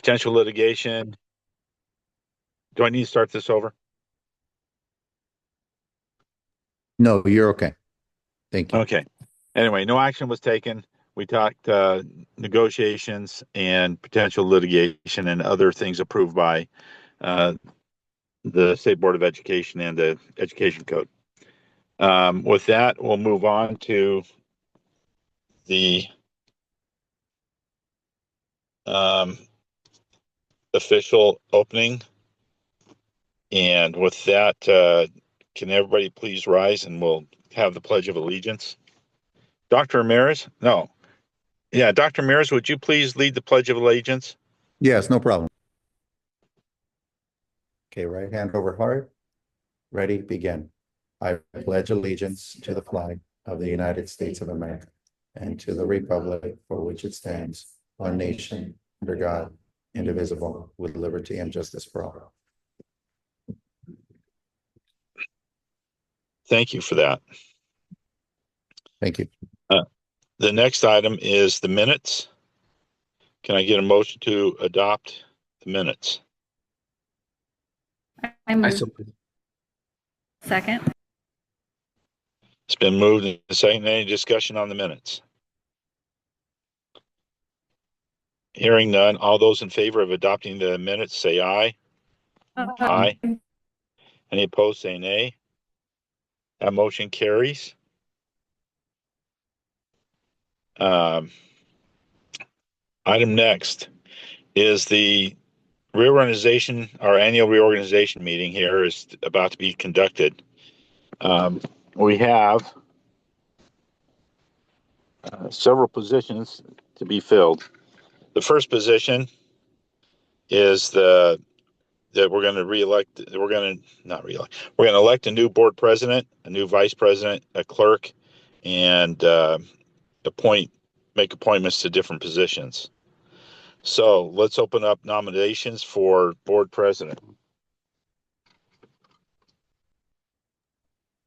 potential litigation. Do I need to start this over? No, you're okay. Thank you. Okay. Anyway, no action was taken. We talked negotiations and potential litigation and other things approved by the State Board of Education and the Education Code. With that, we'll move on to the official opening. And with that, can everybody please rise and we'll have the Pledge of Allegiance. Dr. Ramirez? No. Yeah, Dr. Ramirez, would you please lead the Pledge of Allegiance? Yes, no problem. Okay, right hand over heart. Ready, begin. I pledge allegiance to the flag of the United States of America and to the republic for which it stands, one nation, under God, indivisible, with liberty and justice for all. Thank you for that. Thank you. The next item is the minutes. Can I get a motion to adopt the minutes? Second. It's been moved and seconded. Any discussion on the minutes? Hearing none. All those in favor of adopting the minutes say aye. Aye. Any opposed say nay. That motion carries. Item next is the reorganization. Our annual reorganization meeting here is about to be conducted. We have several positions to be filled. The first position is that we're going to reelect. We're going to not reelect. We're going to elect a new board president, a new vice president, a clerk, and make appointments to different positions. So let's open up nominations for board president.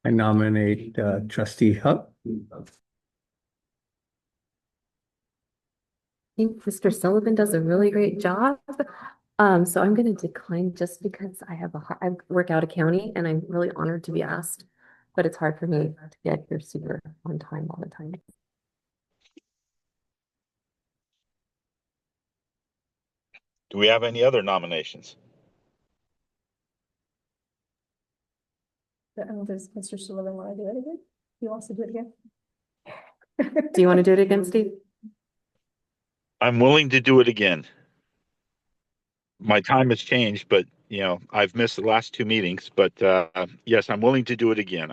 I nominate Trustee Hupp. I think Mr. Sullivan does a really great job. So I'm going to decline just because I work out of county and I'm really honored to be asked, but it's hard for me to get here super on time all the time. Do we have any other nominations? Does Mr. Sullivan want to do it again? He wants to do it again? Do you want to do it again, Steve? I'm willing to do it again. My time has changed, but I've missed the last two meetings. But yes, I'm willing to do it again.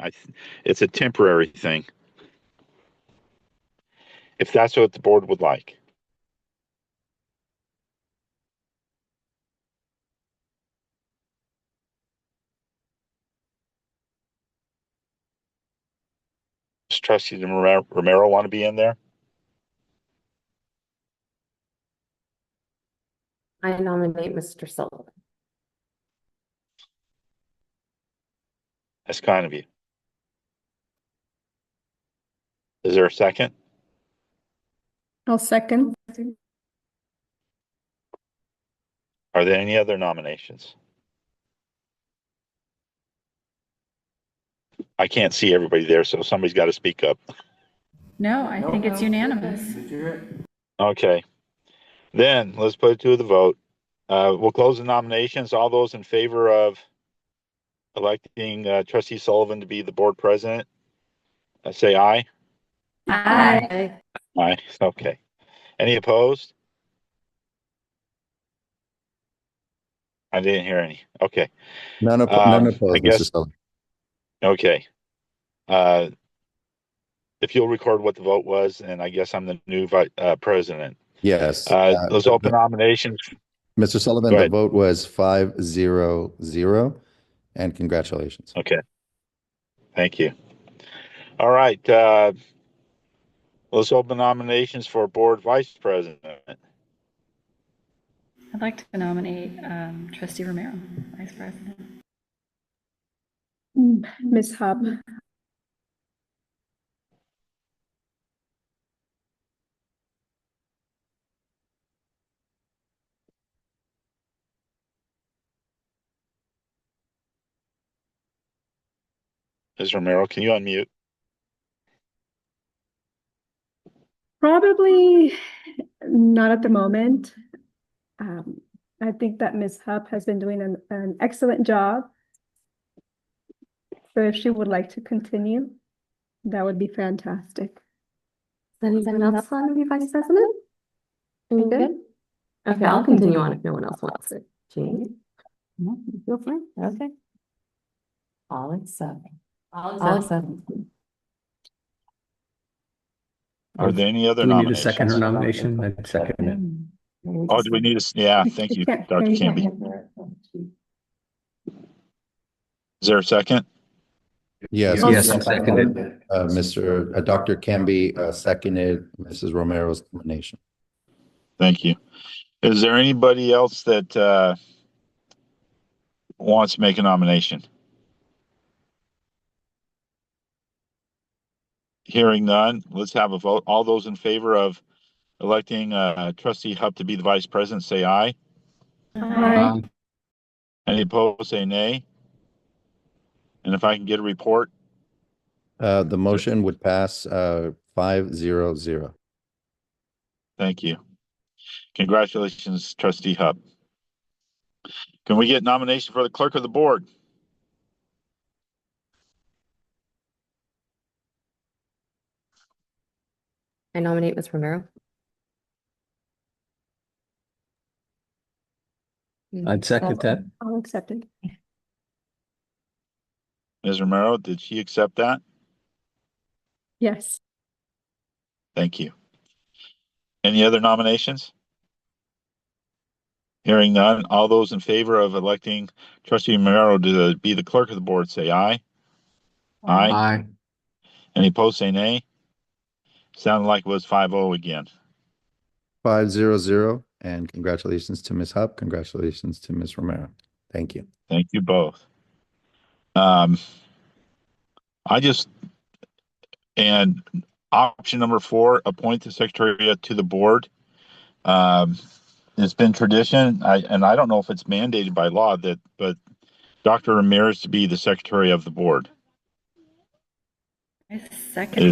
It's a temporary thing, if that's what the board would like. Does Trustee Romero want to be in there? I nominate Mr. Sullivan. That's kind of you. Is there a second? I'll second. Are there any other nominations? I can't see everybody there, so somebody's got to speak up. No, I think it's unanimous. Okay. Then let's put it to the vote. We'll close the nominations. All those in favor of electing Trustee Sullivan to be the board president, say aye. Aye. Aye. Okay. Any opposed? I didn't hear any. Okay. None opposed, Mr. Sullivan. Okay. If you'll record what the vote was, and I guess I'm the new president. Yes. Those open nominations. Mr. Sullivan, the vote was 5-0-0, and congratulations. Okay. Thank you. All right. Let's open nominations for board vice president. I'd like to nominate Trustee Romero, Vice President. Ms. Hupp. Ms. Romero, can you unmute? Probably not at the moment. I think that Ms. Hupp has been doing an excellent job. So if she would like to continue, that would be fantastic. Does anyone else want to be vice president? Are you good? Okay, I'll continue on if no one else wants it. Jean? No, you feel free. Okay. I'll accept. I'll accept. Are there any other Do we need a second or nominations? nomination? I'd second it. Oh, do we need a, yeah, thank you, can't- Dr. you can't Camby. Is there a second? Yes. Yes, I'll second it. Dr. Camby seconded Mrs. Romero's nomination. Thank you. Is there anybody else that wants to make a nomination? Hearing none, let's have a vote. All those in favor of electing Trustee Hupp to be the vice president, say aye. Aye. Any opposed, say nay. And if I can get a report, The motion would pass 5-0-0. thank you. Congratulations, Trustee Hupp. Can we get nomination for the clerk of the board? I nominate Ms. Romero. I'd second that. I'll accept it. Ms. Romero, did she accept that? Yes. Thank you. Any other nominations? Hearing none, all those in favor of electing Trustee Romero to be the clerk of the board, say aye. Aye. Aye. Any opposed, say nay. Sounded like it was 5-0 again. 5-0-0, and congratulations to Ms. Hupp. Congratulations to Ms. Romero. Thank you. Thank you both. And option number 4, appoint the secretary to the board. It's been tradition, and I don't know if it's mandated by law but Dr. Ramirez to be the secretary of the board. I second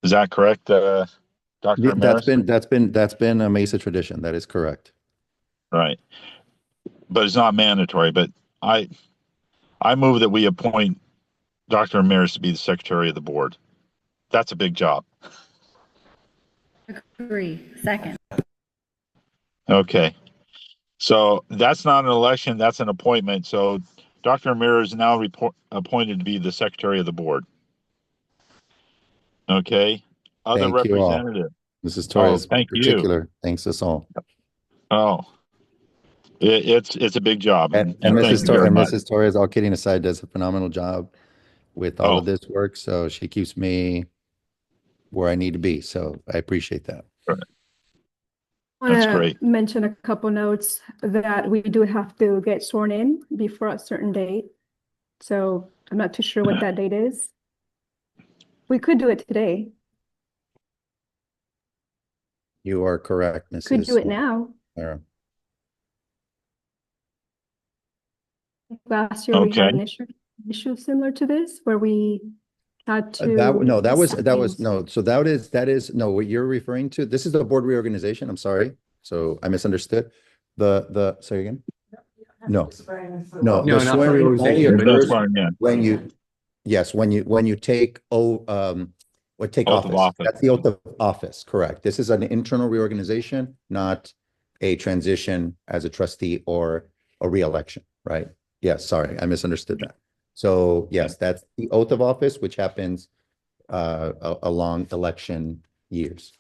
Is that correct, Dr. Yeah, Ramirez? that's been a Mesa tradition. That is correct. Right. But it's not mandatory, but I move that we appoint Dr. Ramirez to be the secretary of the board. That's a big job. Agree. Second. Okay. So that's not an election, that's an appointment. So Dr. Ramirez is now appointed to be the secretary of the board. Okay. Other Thank you all. representative. Mrs. Torres, thank in you. particular, thanks us all. Oh, it's a big job. And thank Mrs. you very much. Mrs. Torres, all kidding aside, does a phenomenal job with all of this work. So she keeps me where I need to be. So I appreciate that. That's Wanna great. mention a couple notes that we do have to get sworn in before a certain date. So I'm not too sure what that date is. We could do it today. You are correct, Mrs. Could do it now. Sarah. Last year we had Okay. an issue similar to this where we had to. What you're referring to, this is the board reorganization. I'm sorry. So I misunderstood. Say again? No. No, No, the not swearing for only reorganization, but occurs That's fine, yeah. when you take Oath of office. office. That's the oath of office, correct. This is an internal reorganization, not a transition as a trustee or a reelection, right? Yes, sorry, I misunderstood that. So yes, that's the oath of office, which happens along election years.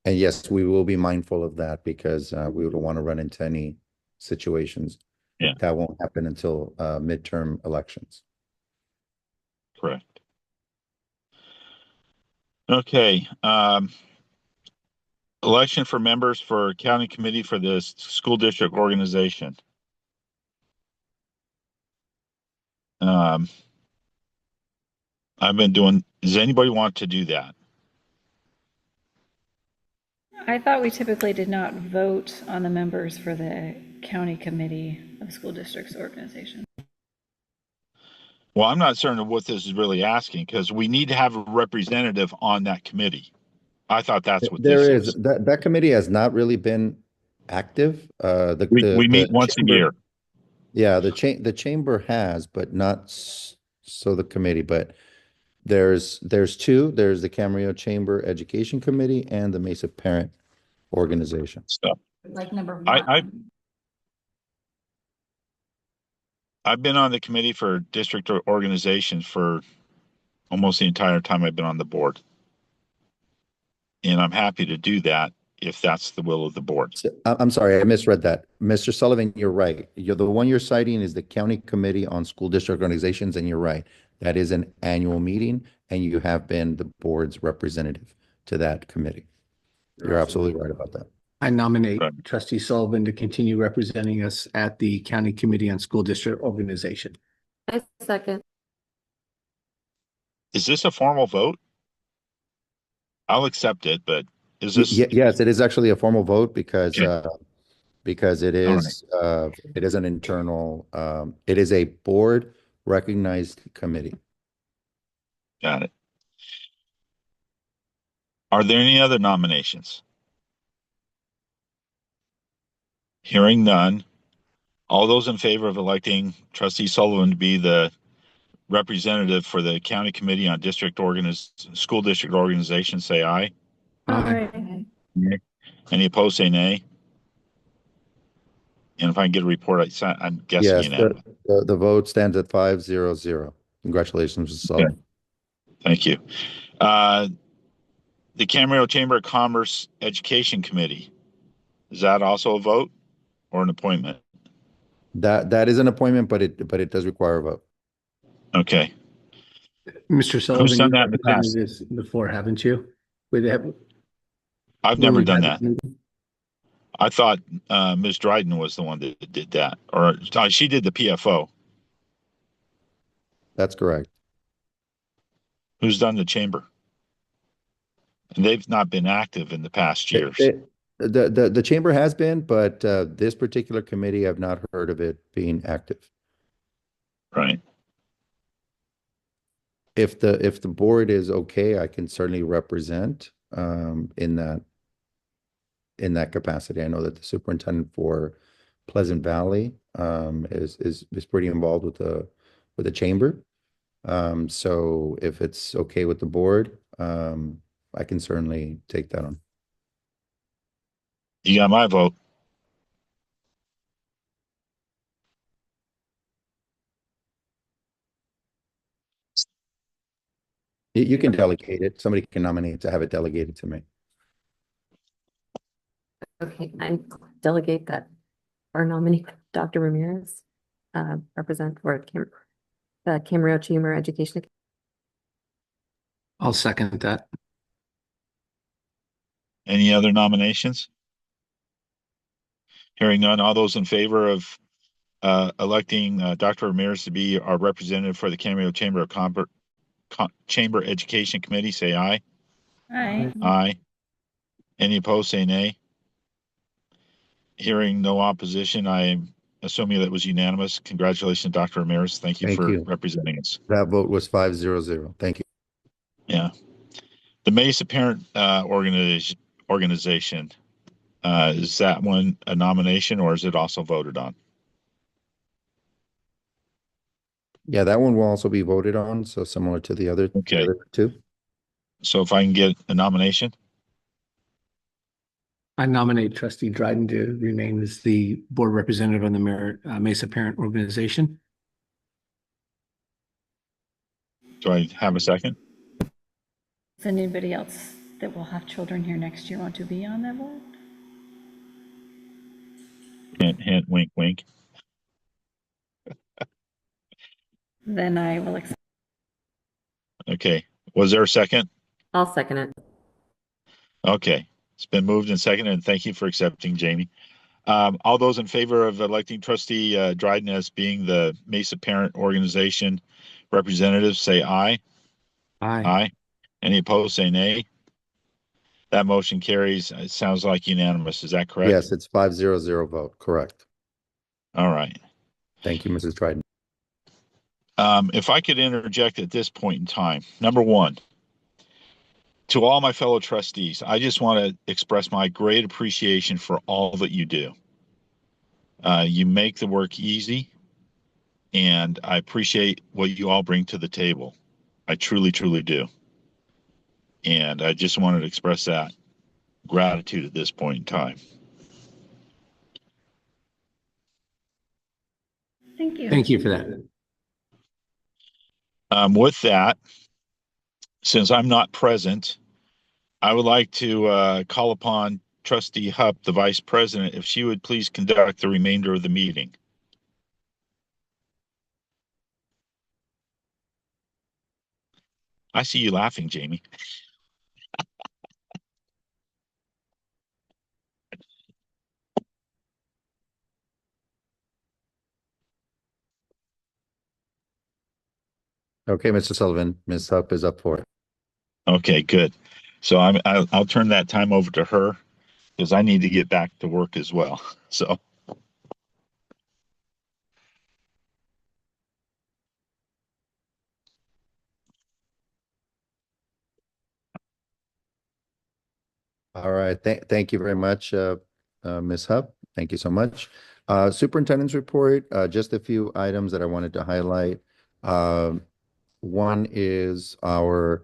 And yes, we will be mindful of that because we don't want to run into any situations. Yeah. That won't happen until midterm elections. Correct. Okay. Election for members for county committee for the school district organization. I've been doing, does anybody want to do that? I thought we typically did not vote on the members for the county committee of school districts organization. Well, I'm not certain of what this is really asking because we need to have a representative on that committee. I thought that's what this There is, is. that committee has not really been active. We meet The once a chamber- year. Yeah, the chamber has, but not so the committee, but there's two, there's the Camarillo Chamber Education Committee and the Mesa Parent Organization. So Like number I- one. I've been on the committee for district organizations for almost the entire time I've been on the board. And I'm happy to do that if that's the will of the board. I'm sorry, I misread that. Mr. Sullivan, you're right. The one you're citing is the County Committee on School District Organizations, and you're right. That is an annual meeting, and you have been the board's representative to that committee. You're absolutely right about that. I nominate Right. trustee Sullivan to continue representing us at the County Committee on School District Organization. I second. Is this a formal vote? I'll accept it, but is this? Yes, it is actually a formal vote because Okay. it is an internal, it is a board recognized committee. Got it. Are there any other nominations? Hearing none. All those in favor of electing trustee Sullivan to be the representative for the County Committee on School District Organization, say aye. Aye. Any opposed, say nay. And if I can get a report, I'm guessing Yes, unanimous. the vote stands at 5-0-0. Congratulations, Mr. Sullivan. Thank you. The Camarillo Chamber of Commerce Education Committee. Is that also a vote or an appointment? That is an appointment, but it does require a vote. Okay. Mr. Sullivan, done you've that in the past? represented this before, haven't you? With that, I've when never we done had that. I thought Ms. Dryden was the one that did that, or she did the PFO. That's correct. Who's done the chamber? And they've not been active in the past years. The chamber has been, but this particular committee, I've not heard of it being active. Right. If the board is okay, I can certainly represent in that capacity. I know that the superintendent for Pleasant Valley is pretty involved with the chamber. So if it's okay with the board, I can certainly take that on. You got my vote. You can delegate it. Somebody can nominate to have it delegated to me. Okay, I delegate that our nominee, Dr. Ramirez, represent for the Camarillo Chamber Education. I'll second that. Any other nominations? Hearing none, all those in favor of electing Dr. Ramirez to be our representative for the Camarillo Chamber Education Committee, say aye. Aye. Aye. Any opposed, say nay. Hearing no opposition, I am assuming that was unanimous. Congratulations, Dr. Ramirez. Thank you Thank for you. representing us. That vote was 5-0-0. Thank you. Yeah. The Mesa Parent Organization, is that one a nomination or is it also voted on? Yeah, that one will also be voted on, so similar to the other Okay. two. So if I can get a nomination, I nominate trustee Dryden to remain as the board representative on the Mesa Parent Organization. do I have a second? Does anybody else that will have children here next year want to be on that board? Hint, hint, wink, wink. Then I will accept. Okay. Was there a second? I'll second it. Okay. It's been moved and seconded, and thank you for accepting, Jamie. All those in favor of electing trustee Dryden as being the Mesa Parent Organization representative, say aye. Aye. Aye. Any opposed, say nay. That motion carries. It sounds like unanimous. Is that correct? Yes, it's 5-0 vote, correct. All right. Thank you, Mrs. Dryden. If I could interject at this point in time, number one, to all my fellow trustees, I just want to express my great appreciation for all that you do. You make the work easy, and I appreciate what you all bring to the table. I truly, truly do. And I just wanted to express that gratitude at this point in time. Thank you. Thank you for that. With that, since I'm not present, I would like to call upon Trustee Hupp, the Vice President, if she would please conduct the remainder of the meeting. I see you laughing, Jamie. Okay, Mr. Sullivan, Ms. Hupp is up for it. Okay, good. So I'll turn that time over to her because I need to get back to work as well. So. All right, thank you very much, Ms. Hupp. Thank you so much. Superintendent's report, just a few items that I wanted to highlight. One is our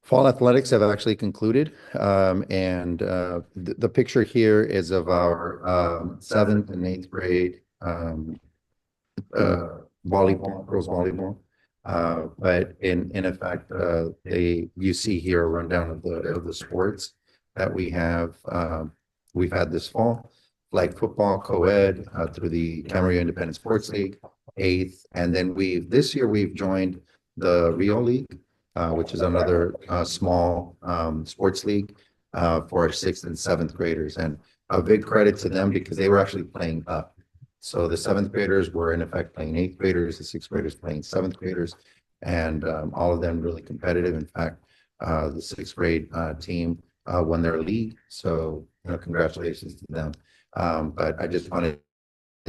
fall athletics have actually concluded, and the picture here is of our 7th and 8th grade volleyball, girls volleyball. But in effect, you see here a rundown of the sports that we have we've had this fall: flag football, co-ed, through the Camarillo Independent Sports League, 8th, and then this year we've joined the Rio League, which is another small sports league for our 6th and 7th graders, and a big credit to them because they were actually playing up. So the 7th graders were in effect playing 8th graders, the 6th graders playing 7th graders, and all of them really competitive. In fact, the 6th grade team won their league. So, congratulations to them. But I just wanted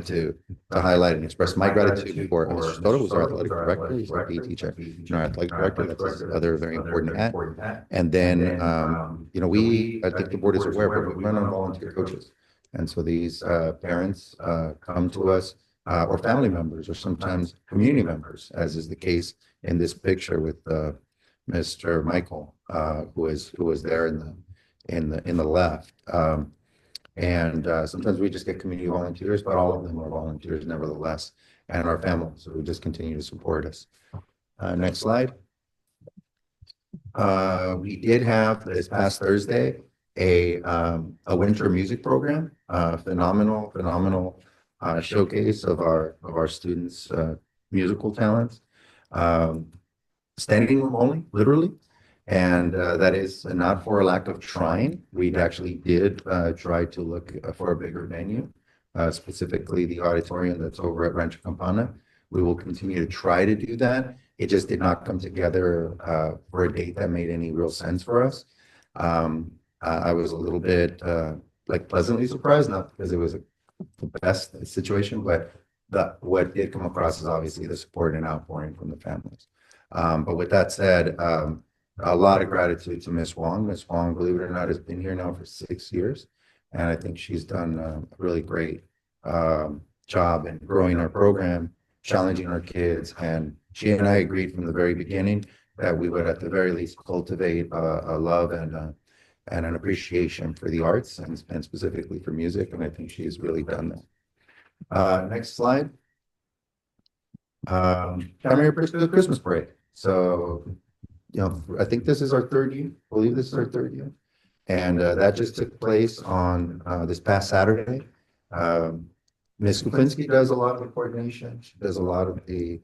to highlight and express my gratitude for Mr. Soto, who's our athletic director. He's our PE teacher, our athletic director. That's his other very important hat. And then, I think the board is aware, but we run on volunteer coaches. And so these parents come to us, or family members, or sometimes community members, as is the case in this picture with Mr. Michael, who was there in the left. And sometimes we just get community volunteers, but all of them are volunteers nevertheless, and our families. So we just continue to support us. Next slide. We did have this past Thursday a winter music program, phenomenal showcase of our students' musical talents. Standing room only, literally. And that is not for a lack of trying. We actually did try to look for a bigger venue, specifically the auditorium that's over at Rancho Campana. We will continue to try to do that. It just did not come together for a date that made any real sense for us. I was a little bit pleasantly surprised, not because it was the best situation, but what did come across is obviously the support and outpouring from the families. But with that said, a lot of gratitude to Ms. Wong. Ms. Wong, believe it or not, has been here now for 6 years. And I think she's done a really great job in growing our program, challenging our kids. And she and I agreed from the very beginning that we would at the very least cultivate a love and an appreciation for the arts and specifically for music. And I think she's really done that. Next slide. Camarillo Christmas Parade. So, I think this is our third year. I believe this is our third year. And that just took place on this past Saturday. Ms. Kupinski does a lot of the coordination. She does a lot of the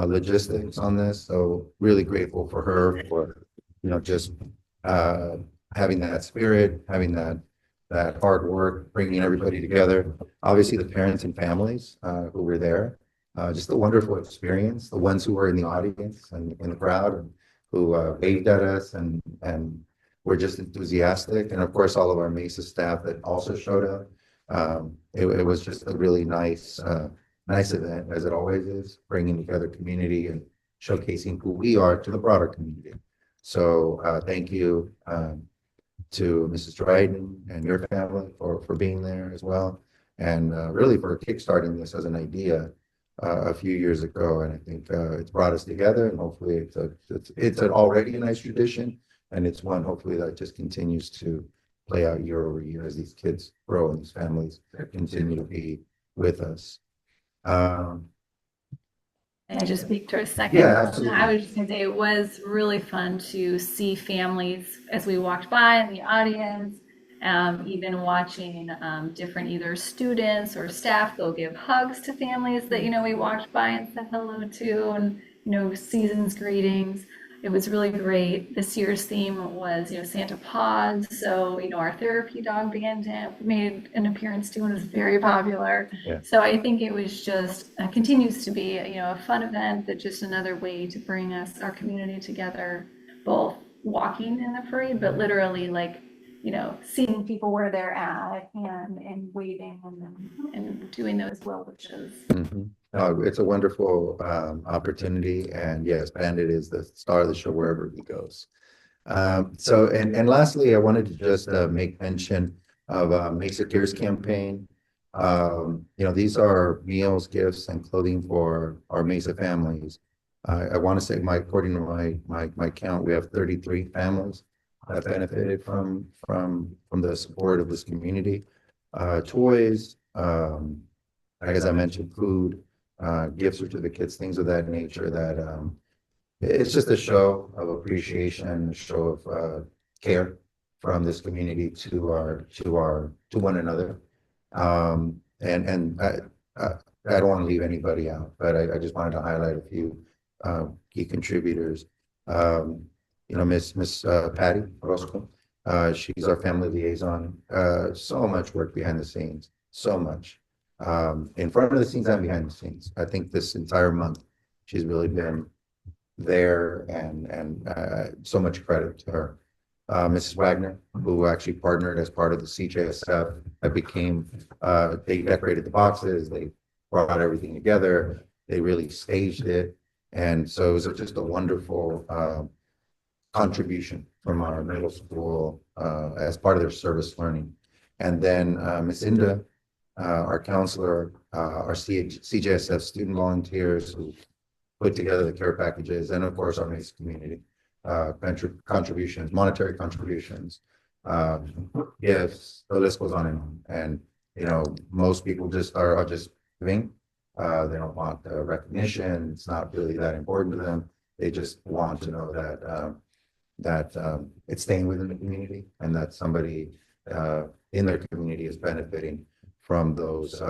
logistics on this. So really grateful for her for, just having that spirit, having that hard work, bringing everybody together. Obviously the parents and families who were there. Just a wonderful experience. The ones who were in the audience and in the crowd and who waved at us and were just enthusiastic. And of course, all of our Mesa staff that also showed up. It was just a really nice event, as it always is, bringing together community and showcasing who we are to the broader community. So thank you to Mrs. Dryden and your family for being there as well, and really for kickstarting this as an idea a few years ago. And I think it's brought us together, and hopefully it's already a nice tradition, and it's one hopefully that just continues to play out year over year as these kids grow and these families continue to be with us. Can I just speak for a second? Yeah, absolutely. I was just gonna say, it was really fun to see families as we walked by in the audience, even watching different either students or staff go give hugs to families that, we walked by and said hello to, and, season's greetings. It was really great. This year's theme was, Santa Paws. So, our therapy dog made an appearance too, and was very popular. Yeah. So I think it was just, continues to be, a fun event, that just another way to bring our community together, both walking in the parade, but literally seeing people where they're at and waving and doing those well wishes. Mhm. It's a wonderful opportunity, and yes, Bandit is the star of the show wherever he goes. So, and lastly, I wanted to just make mention of Mesa Cares campaign. These are meals, gifts, and clothing for our Mesa families. I want to say, according to my count, we have 33 families that benefited from the support of this community. Toys, as I mentioned, food, gift certificates, things of that nature. That it's just a show of appreciation, a show of care from this community to one another. And I don't want to leave anybody out, but I just wanted to highlight a few key contributors. Miss Patty Orozco, she's our family liaison. So much work behind the scenes, so much in front of the scenes and behind the scenes. I think this entire month she's really been there, and so much credit to her. Mrs. Wagner, who actually partnered as part of the CJSF, they decorated the boxes, they brought everything together, they really staged it, and so it was just a wonderful contribution from our middle school as part of their service learning. And then Ms. Inda, our counselor, our CJSF student volunteers who put together the care packages, and of course our Mesa community contributions, monetary contributions, gifts, the list goes on and on. And most people are just giving. They don't want recognition. It's not really that important to them. They just want to know that it's staying within the community, and that somebody in their community is benefiting from those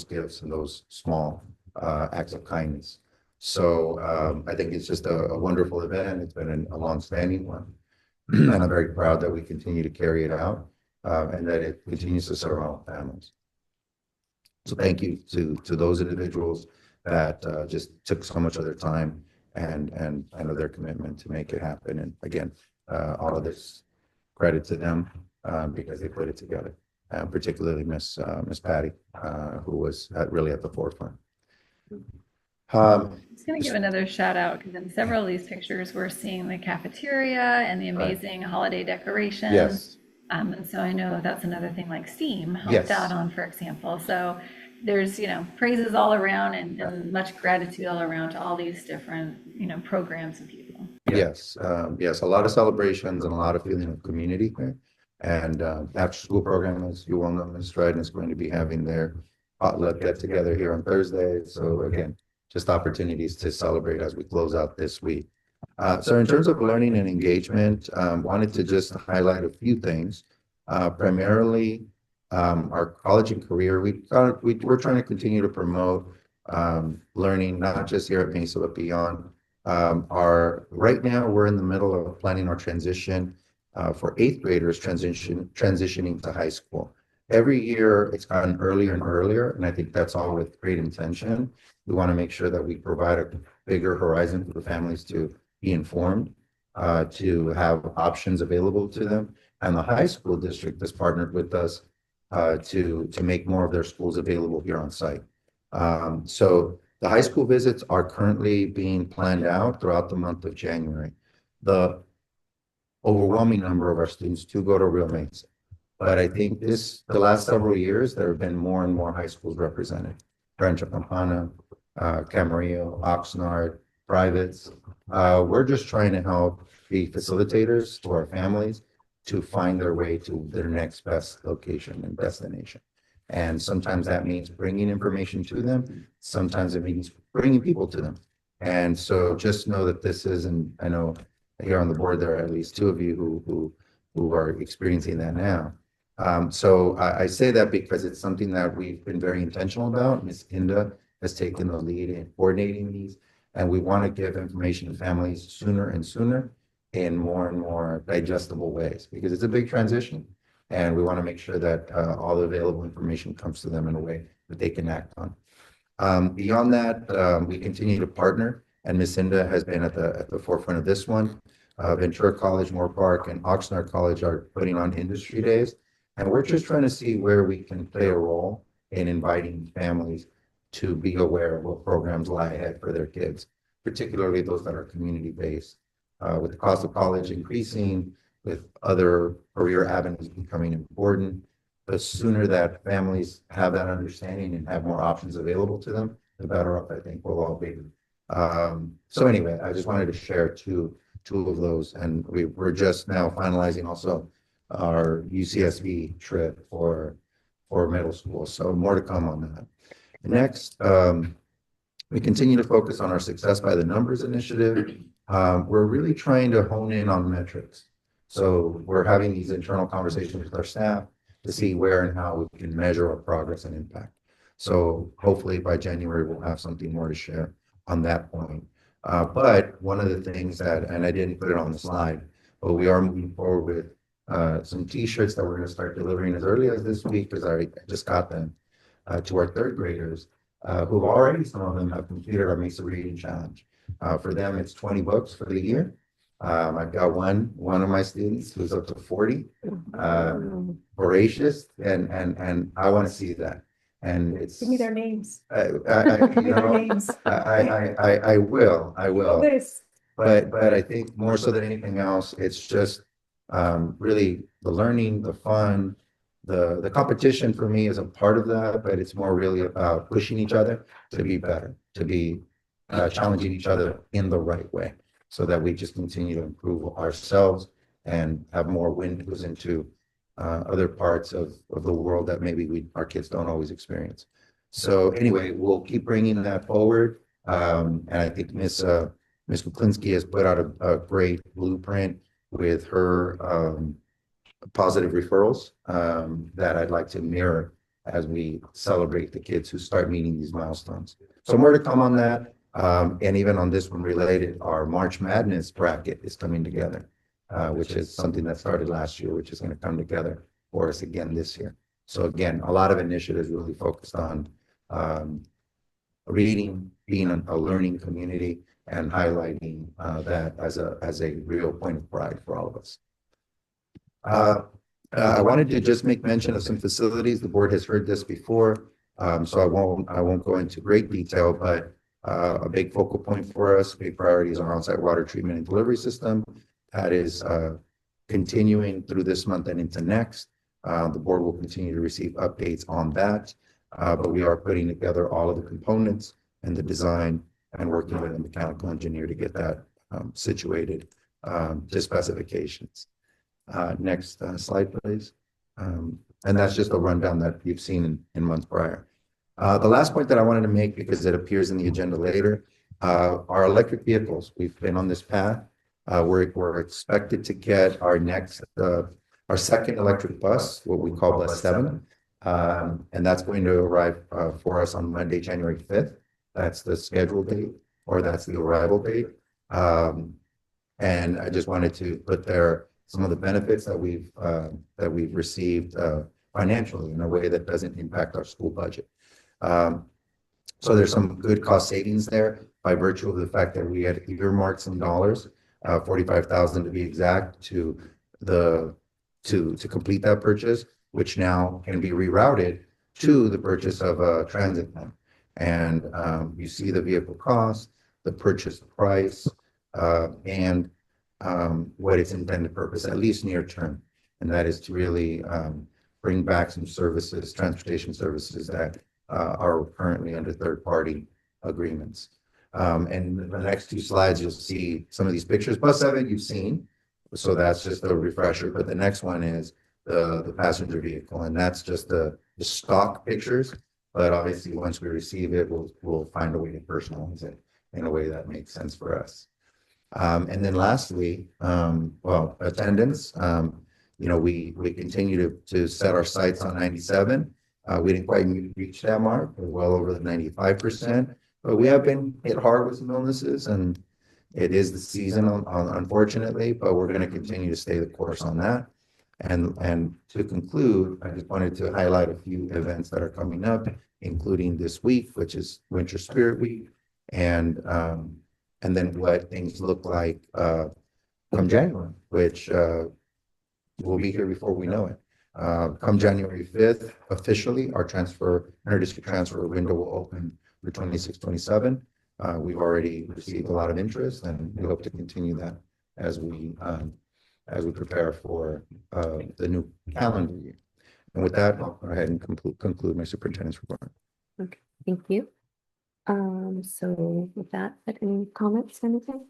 gifts and those small acts of kindness. So I think it's just a wonderful event. It's been a long-standing one, and I'm very proud that we continue to carry it out, and that it continues to serve all families. So thank you to those individuals that just took so much of their time and I know their commitment to make it happen. And again, all of this credit to them because they put it together, particularly Miss Patty, who was really at the forefront. I'm just going to give another shout out, because in several of these pictures, we're seeing the cafeteria and the amazing holiday decorations. Yes. And so I know that's another thing like STEAM helped Yes. out on, for example. So there's, praises all around and much gratitude all around to all these different, programs and people. Yes, yes, a lot of celebrations and a lot of feeling of community there. And after school program, as you well know, Ms. Dryden is going to be having their potluck get together here on Thursday. So again, just opportunities to celebrate as we close out this week. So in terms of learning and engagement, wanted to just highlight a few things. Primarily, our college and career, we're trying to continue to promote learning, not just here at Mesa, but beyond. Right now, we're in the middle of planning our transition for 8th graders transitioning to high school. Every year, it's gotten earlier and earlier, and I think that's all with great intention. We want to make sure that we provide a bigger horizon for the families to be informed to have options available to them. And the high school district has partnered with us to make more of their schools available here on site. So the high school visits are currently being planned out throughout the month of January. The overwhelming number of our students do go to Rio Mesa. But I think the last several years, there have been more and more high schools represented. Rancho Campana, Camarillo, Oxnard, privates. We're just trying to help be facilitators to our families to find their way to their next best location and destination. And sometimes that means bringing information to them. Sometimes it means bringing people to them. And so just know that this is, and I know here on the board, there are at least two of you who are experiencing that now. So I say that because it's something that we've been very intentional about. Ms. Inda has taken the lead in coordinating these, and we want to give information to families sooner and sooner in more and more digestible ways, because it's a big transition, and we want to make sure that all the available information comes to them in a way that they can act on. Beyond that, we continue to partner, and Ms. Inda has been at the forefront of this one. Ventura College, Moore Park, and Oxnard College are putting on industry days. And we're just trying to see where we can play a role in inviting families to be aware of what programs lie ahead for their kids, particularly those that are community-based. With the cost of college increasing, with other career avenues becoming important, the sooner that families have that understanding and have more options available to them, the better off I think we'll all be. So anyway, I just wanted to share two of those, and we're just now finalizing also our UCSB trip for middle school. So more to come on that. Next, we continue to focus on our Success by the Numbers initiative. We're really trying to hone in on metrics. So we're having these internal conversations with our staff to see where and how we can measure our progress and impact. So hopefully by January, we'll have something more to share on that point. But one of the things that, and I didn't put it on the slide, but we are moving forward with some T-shirts that we're going to start delivering as early as this week, because I just got them to our third graders, who've already, some of them have completed our Mesa Reading Challenge. For them, it's 20 books for the year. I've got one of my students who's up to 40, voracious, and I want to see that. And it's Give me their names. I Give me their names. I will. This. But I think more so than anything else, it's just really the learning, the fun, the competition for me is a part of that, but it's more really about pushing each other to be better, to be challenging each other in the right way, so that we just continue to improve ourselves and have more windows into other parts of the world that maybe our kids don't always experience. So anyway, we'll keep bringing that forward. And I think Ms. Kuklinski has put out a great blueprint with her positive referrals that I'd like to mirror as we celebrate the kids who start meeting these milestones. So more to come on that. And even on this one related, our March Madness bracket is coming together, which is something that started last year, which is going to come together for us again this year. So again, a lot of initiatives really focused on reading, being a learning community, and highlighting that as a real point of pride for all of us. I wanted to just make mention of some facilities. The board has heard this before, so I won't go into great detail, but a big focal point for us, big priority is our on-site water treatment and delivery system. That is continuing through this month and into next. The board will continue to receive updates on that, but we are putting together all of the components and the design and working with a mechanical engineer to get that situated to specifications. Next slide, please. And that's just a rundown that you've seen in months prior. The last point that I wanted to make, because it appears in the agenda later, are electric vehicles. We've been on this path. We're expected to get our second electric bus, what we call Bus 7, and that's going to arrive for us on Monday, January 5th. That's the scheduled date, or that's the arrival date. And I just wanted to put there some of the benefits that we've received financially in a way that doesn't impact our school budget. So there's some good cost savings there by virtue of the fact that we had earmarked some dollars $45,000 to be exact, to complete that purchase, which now can be rerouted to the purchase of a transit plan. And you see the vehicle cost, the purchase price, and what its intended purpose, at least near term. And that is to really bring back some services, transportation services that are currently under third-party agreements. And the next two slides, you'll see some of these pictures. Bus 7 you've seen, so that's just a refresher. But the next one is the passenger vehicle, and that's just the stock pictures. But obviously, once we receive it, we'll find a way to personalize it in a way that makes sense for us. And then lastly, well, attendance. We continue to set our sights on 97. We didn't quite reach that mark. We're well over the 95%. But we have been hit hard with some illnesses, and it is the season, unfortunately, but we're going to continue to stay the course on that. And to conclude, I just wanted to highlight a few events that are coming up, including this week, which is Winter Spirit Week, and then what things look like come January, which will be here before we know it. Come January 5th, officially, our inter-district transfer window will open for 26-27. We've already received a lot of interest, and we hope to continue that as we prepare for the new calendar year. And with that, I'll go ahead and conclude my superintendent's report. Okay, thank you. So with that, any comments, anything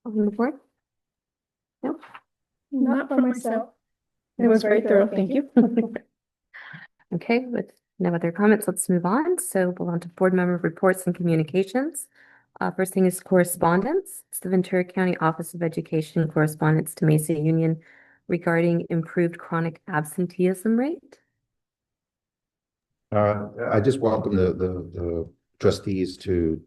on the board? Nope. Not for myself. It was very thorough, thank you. Okay, with no other comments, let's move on. So we'll on to board member reports and communications. First thing is correspondence. It's the Ventura County Office of Education correspondence to Mesa Union regarding improved chronic absenteeism rate. I just welcome the trustees to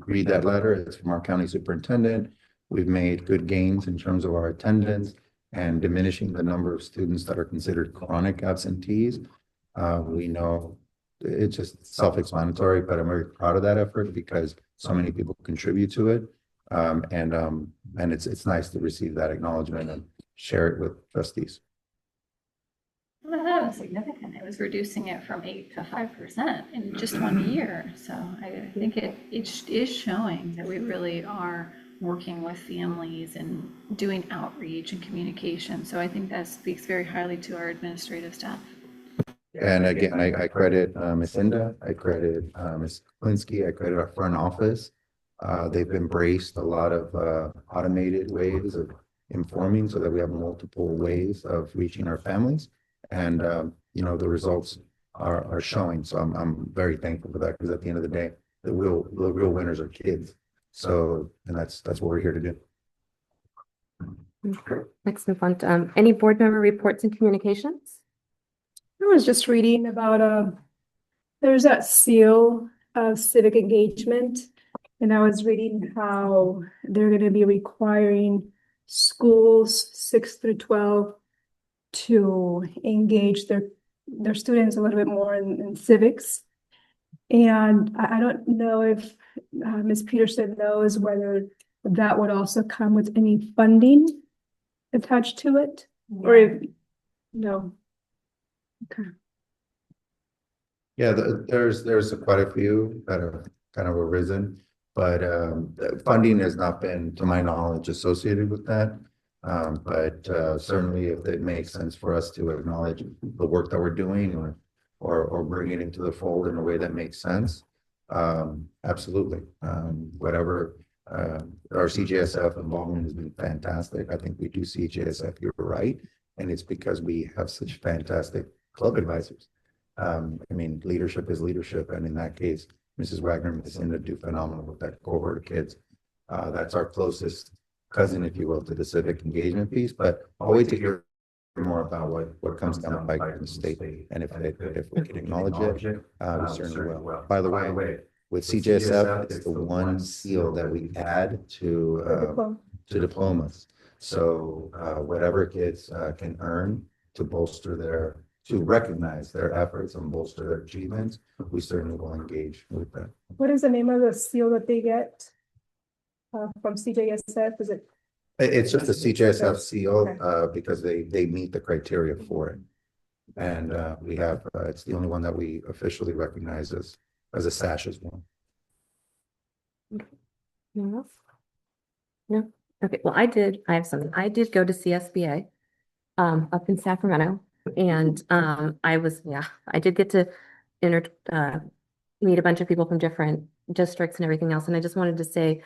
read that letter. It's from our county superintendent. We've made good gains in terms of our attendance and diminishing the number of students that are considered chronic absentees. We know it's just self-explanatory, but I'm very proud of that effort because so many people contribute to it. And it's nice to receive that acknowledgement and share it with trustees. Well, that was significant. It was reducing it from 8 to 5% in just 1 year. So I think it is showing that we really are working with families and doing outreach and communication. So I think that speaks very highly to our administrative staff. And again, I credit Ms. Inda, I credit Ms. Klinsky, I credit our front office. They've embraced a lot of automated ways of informing so that we have multiple ways of reaching our families. And, the results are showing. So I'm very thankful for that because at the end of the day, the real winners are kids. So, and that's what we're here to do. Okay. Next, move on to any board member reports and communications. I was just reading about there's that seal of civic engagement, and I was reading how they're going to be requiring schools 6 through 12 to engage their students a little bit more in civics. And I don't know if Ms. Peterson knows whether that would also come with any funding attached to it, or if no. Okay. Yeah, there's quite a few that have kind of arisen, but funding has not been, to my knowledge, associated with that. But certainly, if it makes sense for us to acknowledge the work that we're doing, or bring it into the fold in a way that makes sense, absolutely. Whatever. Our CJSF involvement has been fantastic. I think we do CJSF, you're right, and it's because we have such fantastic club advisors. Leadership is leadership, and in that case, Mrs. Wagner and Ms. Inda do phenomenal with that cohort of kids. That's our closest cousin, if you will, to the civic engagement piece. But I'll wait to hear more about what comes down the pike from the state, and if we can acknowledge it, we certainly will. By the way, with CJSF, it's the one seal that we add to diplomas. So whatever kids can earn to recognize their efforts and bolster their achievements, we certainly will engage with them. What is the name of the seal that they get from CJSF? Is it It's just a CJSF seal, because they meet the criteria for it. And, we have, it's the only one that we officially recognize as a SASH as one. Anyone else? No? Okay, well, I have something. I did go to CSBA up in Sacramento. And I did get to meet a bunch of people from different districts and everything else. And I just wanted to say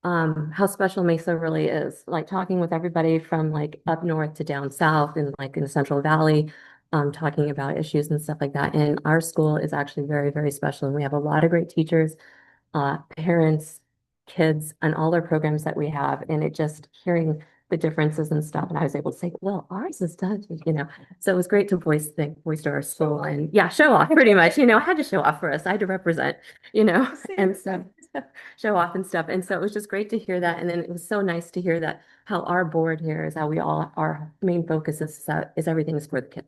how special Mesa really is. Like talking with everybody from like up north to down south and like in the Central Valley, talking about issues and stuff like that. And our school is actually very, very special. And we have a lot of great teachers, parents, kids, and all our programs that we have. And it just hearing the differences and stuff. And I was able to say, well, ours is done, you know. So it was great to voice to our school and show off pretty much. I had to show off for us. I had to represent, and so show off and stuff. And so it was just great to hear that. And then it was so nice to hear that how our board here is how our main focus is everything is for the kids.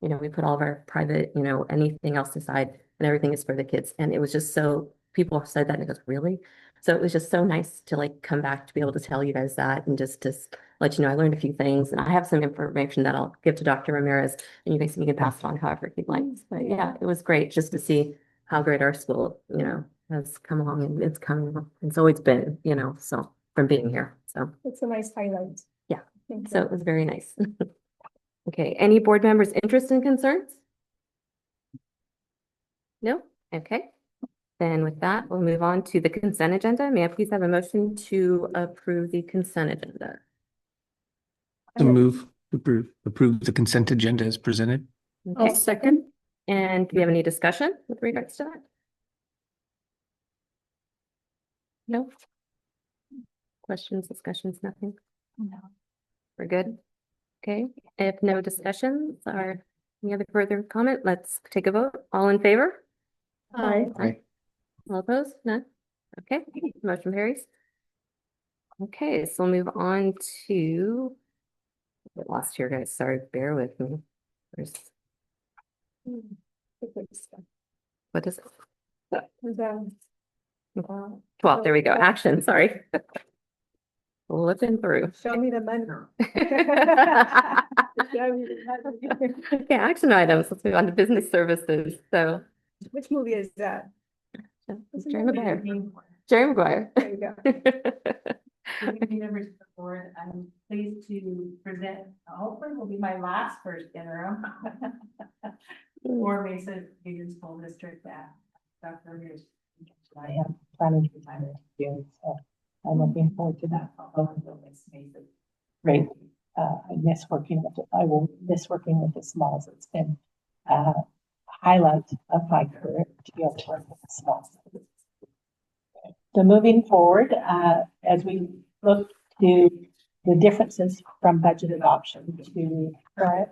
We put all of our private, anything else aside and everything is for the kids. And it was just so people said that and it goes, really? So it was just so nice to like come back to be able to tell you guys that and just to let you know I learned a few things and I have some information that I'll give to Dr. Ramirez and you can pass it on however he likes. But yeah, it was great just to see how great our school, has come along and it's always been, so from being here. So It's a nice highlight. Yeah. Thank so you. it was very nice. Okay, any board members' interest and concerns? No? Okay. Then with that, we'll move on to the consent agenda. May I please have a motion to approve the consent agenda? To move, approve the consent agenda as presented. Okay, second. and do we have any discussion with regards to that? No? Questions, discussions, nothing? No. We're good? Okay, if no discussions or any other further comment, let's take a vote. All in favor? Aye. Aye. All opposed? None? Okay, motion carries. Okay, so we'll move on to, I get lost here, guys. Sorry, bear with me. There's, what is it? 12, there we go. Action, sorry. Looking through. Show me the money. Okay, action items. Let's move on to business services. So, Which movie is that? Jerry Maguire. Jerry Maguire. There you go. Good evening, members of the board. I'm pleased to present, hopefully will be my last first interim for Mesa Union School District at Dr. Ramirez. I am planning to retire in June, so I'm looking forward to that. Although it's Mesa. Great. I will miss working with the smalls. It's been a highlight of my career to be able to work with the smalls. So moving forward, as we look to the differences from budget adoption to current,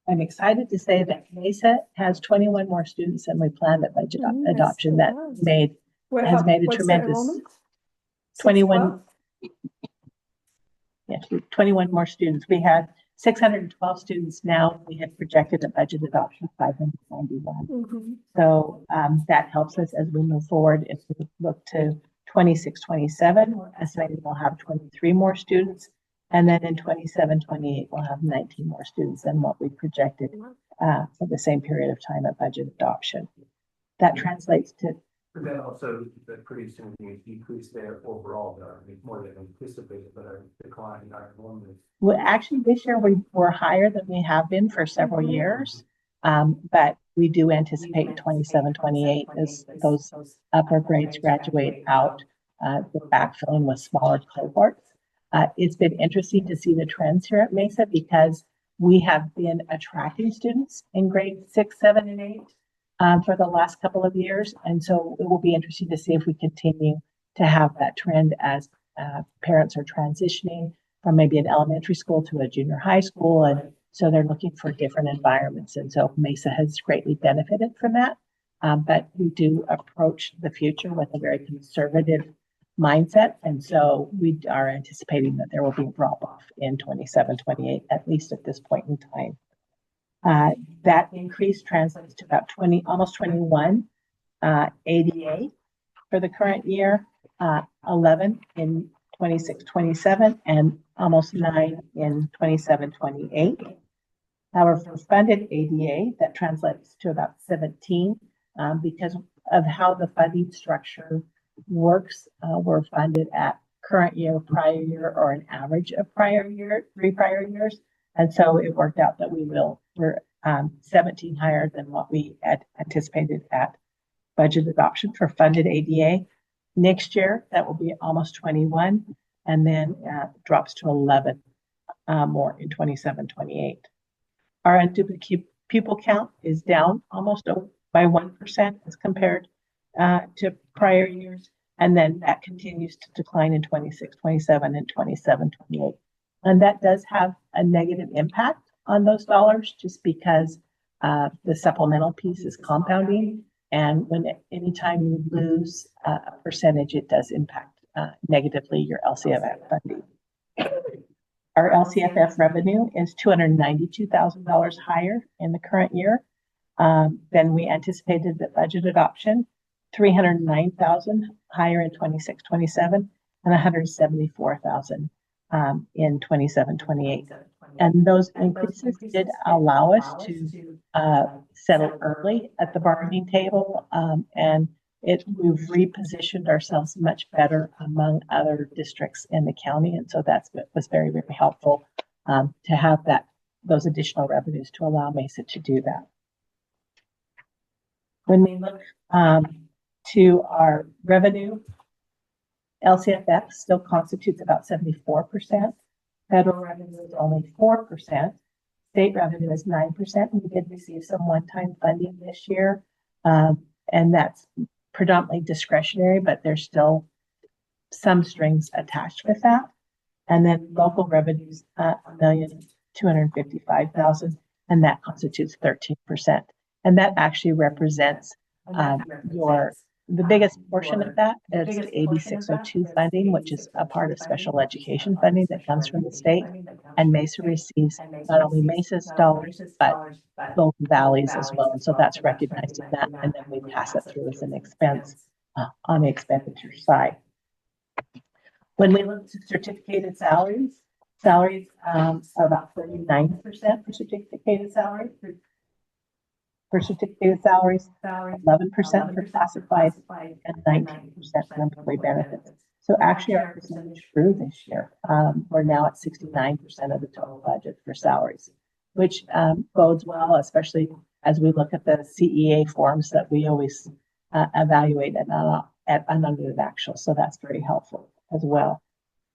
I'm excited to say that Mesa has 21 more students than we planned at budget adoption. That has made a tremendous 21. Yeah, 21 more students. We had 612 students now. We had projected a budget adoption of 591. So that helps us as we move forward. If we look to 26, 27, we're estimating we'll have 23 more students. And then in 27, 28, we'll have 19 more students than what we projected for the same period of time at budget adoption. That translates to. But then also that pretty soon we decrease their overall, more than anticipated, but a decline in our enrollment. Well, actually, this year we were higher than we have been for several years. But we do anticipate 27, 28 as those upper grades graduate out, the backfilling with smaller cohorts. It's been interesting to see the trends here at Mesa because we have been attracting students in grades 6, 7, and 8 for the last couple of years. And so it will be interesting to see if we continue to have that trend as parents are transitioning from maybe an elementary school to a junior high school. And so they're looking for different environments. And so Mesa has greatly benefited from that. But we do approach the future with a very conservative mindset. And so we are anticipating that there will be a drop off in 27, 28, at least at this point in time. That increase translates to about almost 21 ADA for the current year, 11 in 26-27 and almost 9 in 27-28. However, for funded ADA, that translates to about 17 because of how the funding structure works. We're funded at current year, prior year, or an average of prior year, 3 prior years. And so it worked out that we're 17 higher than what we had anticipated at budget adoption for funded ADA. Next year, that will be almost 21, and then drops to 11 more in 27-28. Our unduplicate pupil count is down almost by 1% as compared to prior years. And then that continues to decline in 26-27 and 27-28. And that does have a negative impact on those dollars just because the supplemental piece is compounding. And anytime you lose a percentage, it does impact negatively your LCFF funding. Our LCFF revenue is $292,000 higher in the current year than we anticipated at budget adoption, $309,000 higher in 26-27, and $174,000 in 27-28. And those increases did allow us to settle early at the bargaining table, and we've repositioned ourselves much better among other districts in the county, and so that was very, very helpful to have those additional revenues to allow Mesa to do that. When we look to our revenue, LCFF still constitutes about 74%. Federal revenue is only 4%. State revenue is 9%. We did receive some one-time funding this year, and that's predominantly discretionary, but there's still some strings attached with that. And then local revenues, $1,255,000, and that constitutes 13%. And that actually represents the biggest portion of that is the AB 602 funding, which is a part of special education funding that comes from the state. And Mesa receives not only Mesa's dollars, but both valleys as well. And so that's recognized in that. And then we pass it through as an expense on the expenditure side. When we look to certificated salaries are about 39% for certificated salaries. For certificated salaries, 11% for classified, and 19% for employee benefits. So actually our percentage grew this year. We're now at 69% of the total budget for salaries, which bodes well, especially as we look at the CEA forms that we always evaluate at unaudited actual. So that's very helpful as well.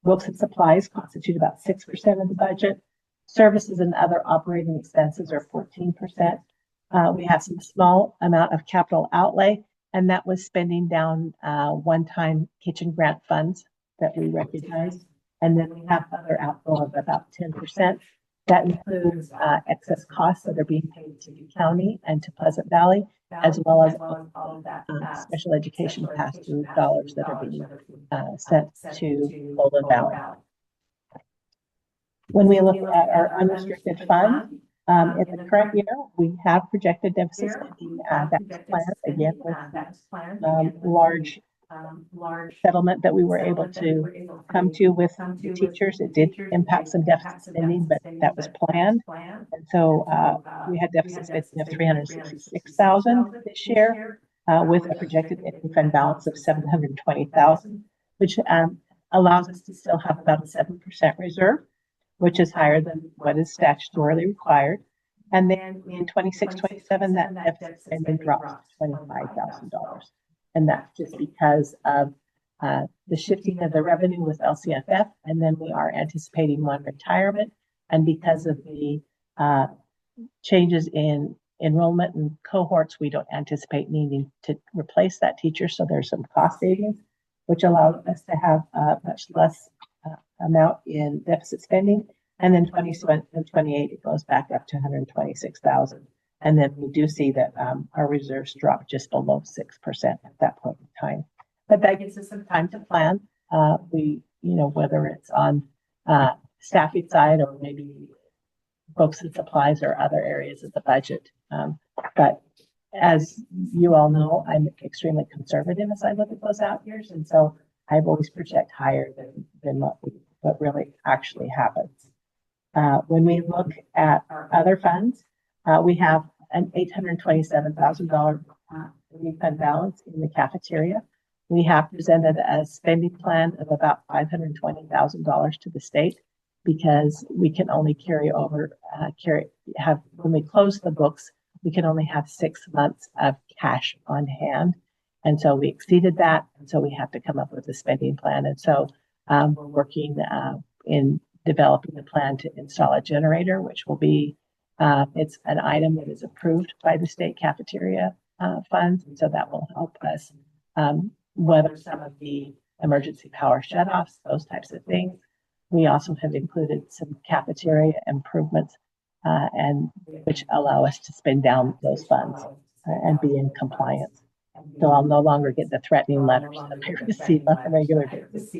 Books and supplies constitute about 6% of the budget. Services and other operating expenses are 14%. We have some small amount of capital outlay, and that was spending down one-time kitchen grant funds that we recognize. And then we have other outflow of about 10%. That includes excess costs that are being paid to the county and to Pleasant Valley, as well as all of that special education pass-through dollars that are being sent to Golden Valley. When we look at our unrestricted funds, in the current year, we have projected deficits spending that plan again with large settlement that we were able to come to with the teachers. It did impact some deficit spending, but that was planned. And so we had deficit spending of $366,000 this year with a projected ending fund balance of $720,000, which allows us to still have about a 7% reserve, which is higher than what is statutorily required. And then in 26-27, that deficit spending drops to $25,000. And that's just because of the shifting of the revenue with LCFF. And then we are anticipating one retirement. And because of the changes in enrollment and cohorts, we don't anticipate needing to replace that teacher. So there's some cost savings, which allows us to have much less amount in deficit spending. And then 27 and 28, it goes back up to $126,000. And then we do see that our reserves drop just below 6% at that point in time. But that gives us some time to plan. Whether it's on staffing side or maybe books and supplies or other areas of the budget. But as you all know, I'm extremely conservative as I look at those out years. And so I've always project higher than what really actually happens. When we look at our other funds, we have an $827,000 fund balance in the cafeteria. We have presented a spending plan of about $520,000 to the state because we can only carry over, when we close the books, we can only have 6 months of cash on hand. And so we exceeded that. And so we have to come up with a spending plan. And so we're working in developing a plan to install a generator, which will be, it's an item that is approved by the state cafeteria funds. And so that will help us weather some of the emergency power shutoffs, those types of things. We also have included some cafeteria improvements and which allow us to spend down those funds and be in compliance. So I'll no longer get the threatening letters that I receive on a regular basis.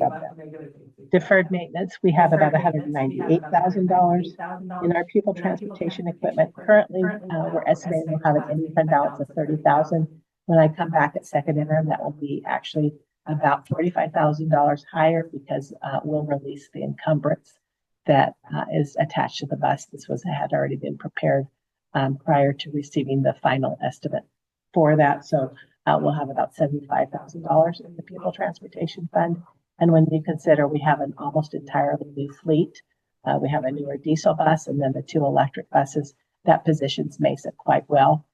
Deferred maintenance, we have about $198,000 in our pupil transportation equipment. Currently, we're estimating we'll have an ending fund balance of $30,000. When I come back at second interim, that will be actually about $45,000 higher because we'll release the encumbrance that is attached to the bus. This had already been prepared prior to receiving the final estimate for that. So we'll have about $75,000 in the pupil transportation fund. And when you consider we have an almost entirely new fleet, we have a newer diesel bus and then the 2 electric buses, that positions Mesa quite well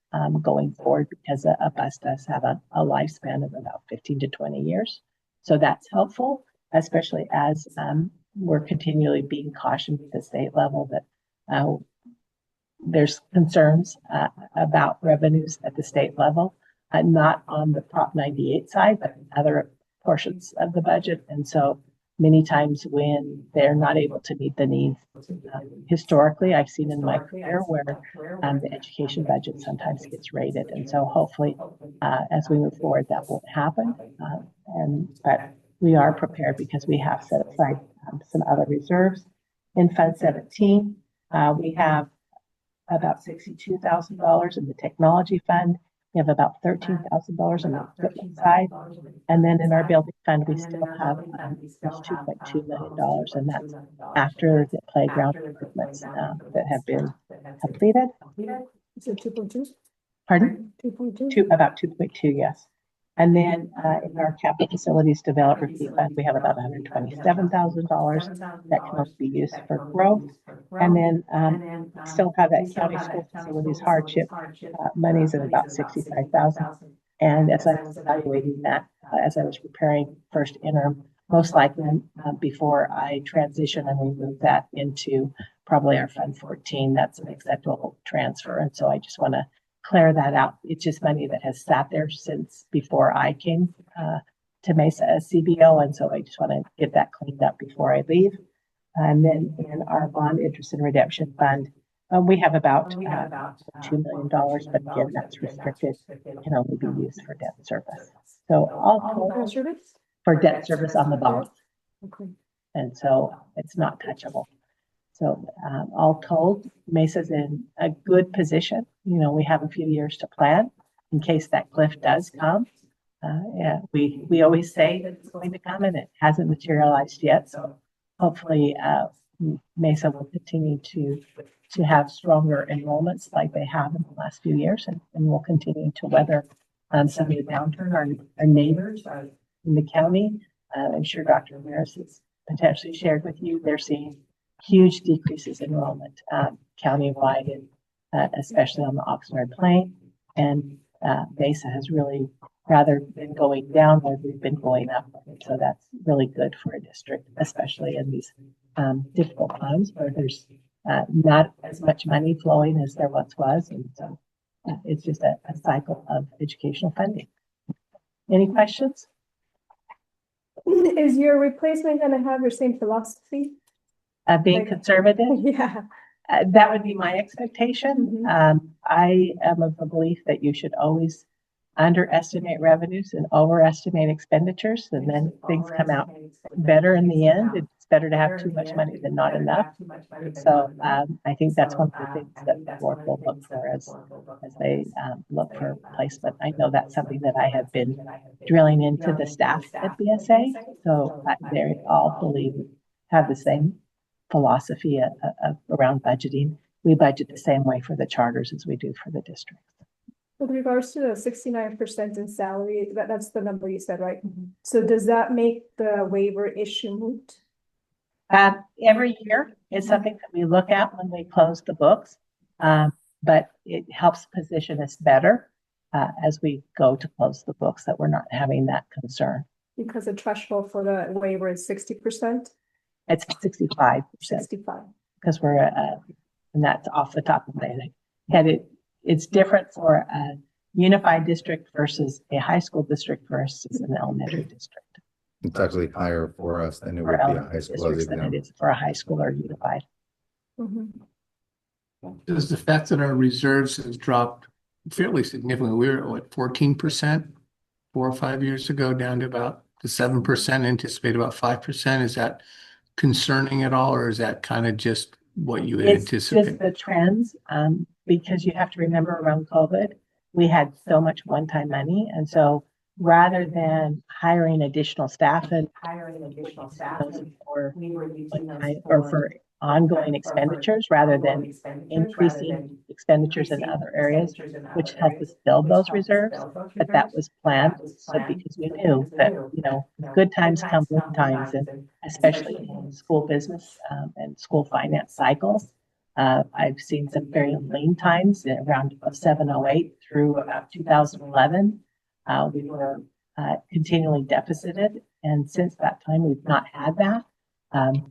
going forward because a bus does have a lifespan of about 15 to 20 years. So that's helpful, especially as we're continually being cautioned at the state level that there's concerns about revenues at the state level, not on the Prop 98 side, but other portions of the budget. And so many times when they're not able to meet the needs, historically, I've seen in my career where the education budget sometimes gets raided. And so hopefully, as we move forward, that won't happen. But we are prepared because we have set aside some other reserves. In Fund 17, we have about $62,000 in the technology fund. We have about $13,000 on the equipment side. And then in our building fund, we still have $2.2 million. And that's after the playground improvements that have been completed. Is it 2.2? Pardon? 2.2? About 2.2, yes. And then in our capital facilities developer fee fund, we have about $127,000 that can also be used for growth. And then still have that county school facilities hardship monies of about $65,000. And as I was evaluating that, as I was preparing first interim, most likely before I transition and we move that into probably our Fund 14, that's an acceptable transfer. And so I just want to clear that out. It's just money that has sat there since before I came to Mesa as CBO. And so I just want to get that cleaned up before I leave. And then in our bond interest and redemption fund, we have about $2 million, but again, that's restricted. It can only be used for debt service. So all total for debt service on the bond. Okay. And so it's not touchable. So all told, Mesa's in a good position. You know, we have a few years to plan in case that cliff does come. Yeah, we always say that it's going to come and it hasn't materialized yet. So hopefully Mesa will continue to have stronger enrollments like they have in the last few years, and we'll continue to weather some of the downturn. Our neighbors in the county, I'm sure Dr. Ramirez has potentially shared with you, they're seeing huge decreases in enrollment countywide, and especially on the Oxnard Plain. And Mesa has really rather been going down where we've been going up. So that's really good for a district, especially in these difficult times where there's not as much money flowing as there once was. And so it's just a cycle of educational funding. Any questions? Is your replacement going to have your same philosophy? Being conservative? Yeah. That would be my expectation. I am of the belief that you should always underestimate revenues and overestimate expenditures, and then things come out better in the end. It's better to have too much money than not enough. So I think that's one of the things that the board will look for as they look for placement. I know that's something that I have been drilling into the staff at BSA. So they all believe, have the same philosophy around budgeting. We budget the same way for the charters as we do for the districts. With regards to the 69% in salary, that's the number you said, right? So does that make the waiver issue moot? Every year is something that we look at when we close the books, but it helps position us better as we go to close the books, that we're not having that concern. Because the threshold for the waiver is 60%? It's 65%. 65. Because we're, and that's off the top of my head. It's different for a unified district versus a high school district versus an elementary district. It's actually higher for us than it would For be a elementary high school. districts than it is for a high school or unified. Does the fact that our reserves has dropped fairly significantly, we were at 14% 4 or 5 years ago, down to about the 7%, anticipate about 5%. Is that concerning at all, or is that kind of just what you It's anticipate? just the trends, because you have to remember around COVID, we had so much one-time money. And so rather than hiring additional staff or for ongoing expenditures, rather than increasing expenditures in other areas, which helped us build those reserves. But that was planned, but because we knew that, good times come with times, and especially in school business and school finance cycles. I've seen some very lean times around 0708 through about 2011. We were continually deficited, and since that time, we've not had that.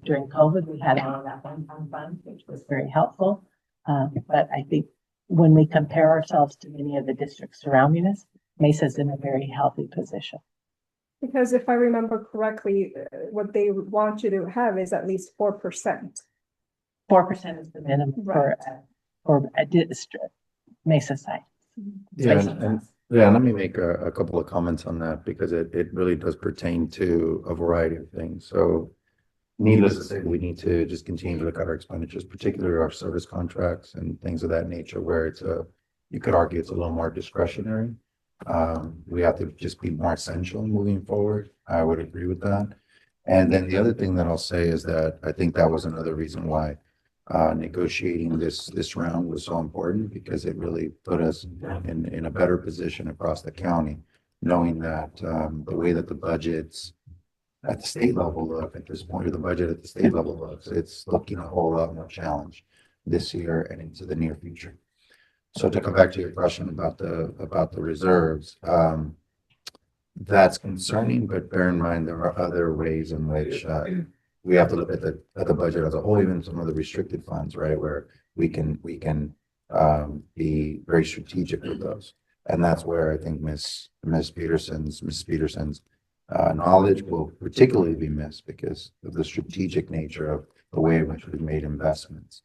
During COVID, we had that one-time fund, which was very helpful. But I think when we compare ourselves to many of the districts surrounding us, Mesa's in a very healthy position. Because if I remember correctly, what they want you to have is at least 4%. 4% is the minimum for a district, Mesa site. Yeah, and let me make a couple of comments on that, because it really does pertain to a variety of things. So needless to say, we need to just continue to look at our expenditures, particularly our service contracts and things of that nature, where you could argue it's a little more discretionary. We have to just be more essential moving forward. I would agree with that. And then the other thing that I'll say is that I think that was another reason why negotiating this round was so important, because it really put us in a better position across the county, knowing that the way that the budgets at the state level look at this point, or the budget at the state level looks, it's looking a whole lot more challenged this year and into the near future. So to come back to your question about the reserves, that's concerning, but bear in mind there are other ways in which we have to look at the budget as a whole, even some of the restricted funds, right, where we can be very strategic with those. And that's where I think Ms. Peterson's knowledge will particularly be missed, because of the strategic nature of the way in which we've made investments.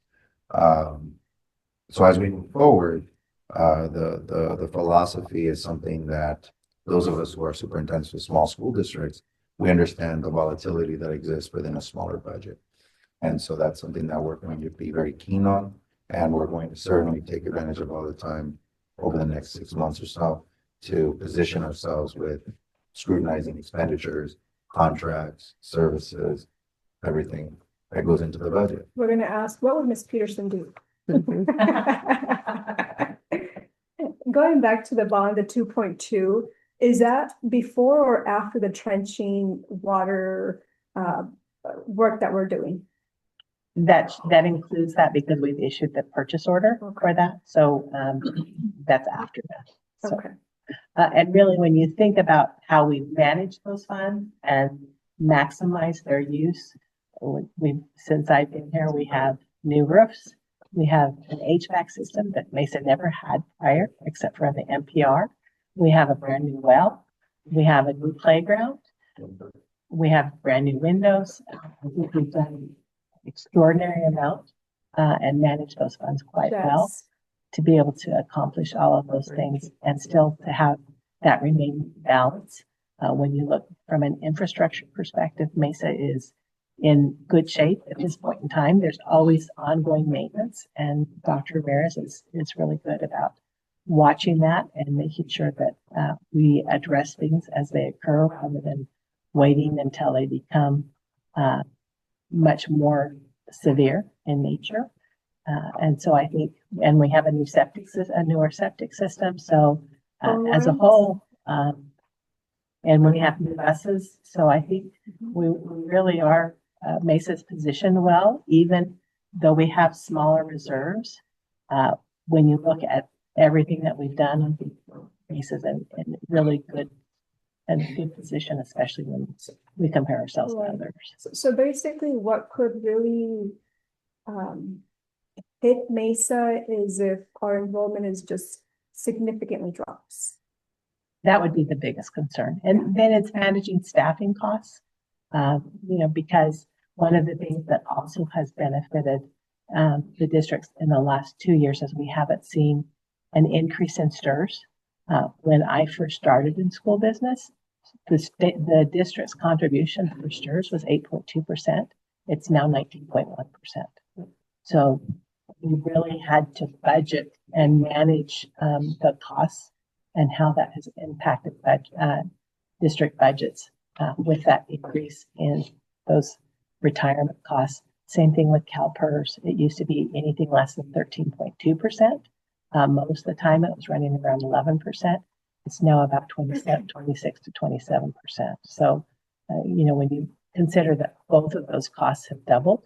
So as we move forward, the philosophy is something that those of us who are superintendents of small school districts, we understand the volatility that exists within a smaller budget. And so that's something that we're going to be very keen on, and we're going to certainly take advantage of all the time over the next 6 months or so to position ourselves with scrutinizing expenditures, contracts, services, everything that goes into the budget. We're going to ask, what would Ms. Peterson do? Going back to the bond, the 2.2, is that before or after the trenching water work that we're doing? That includes that, because we've issued the purchase order for that. So that's after that. So, Okay. And really, when you think about how we manage those funds and maximize their use, since I've been here, we have new roofs. We have an HVAC system that Mesa never had prior, except for the NPR. We have a brand new well. We have a new playground. We have brand new windows. I think we've done an extraordinary amount and manage those funds quite well to be able to accomplish all of those things and still to have that remain balance. When you look from an infrastructure perspective, Mesa is in good shape at this point in time. There's always ongoing maintenance, and Dr. Ramirez is really good about watching that and making sure that we address things as they occur rather than waiting until they become much more severe in nature. And so I think, and we have a newer septic system. So as a whole, and we have new buses. So I think we really are, Mesa's positioned well, even though we have smaller reserves. When you look at everything that we've done, I think Mesa's in really good position, especially when we compare ourselves to others. So basically what could really hit Mesa is if our enrollment is just significantly drops. That would be the biggest concern. And then it's managing staffing costs, because one of the things that also has benefited the districts in the last 2 years is we haven't seen an increase in STRS. When I first started in school business, the district's contribution for STRS was 8.2%. It's now 19.1%. So we really had to budget and manage the costs and how that has impacted district budgets with that increase in those retirement costs. Same thing with CalPERS. It used to be anything less than 13.2%. Most of the time it was running around 11%. It's now about 26 to 27%. So, when you consider that both of those costs have doubled,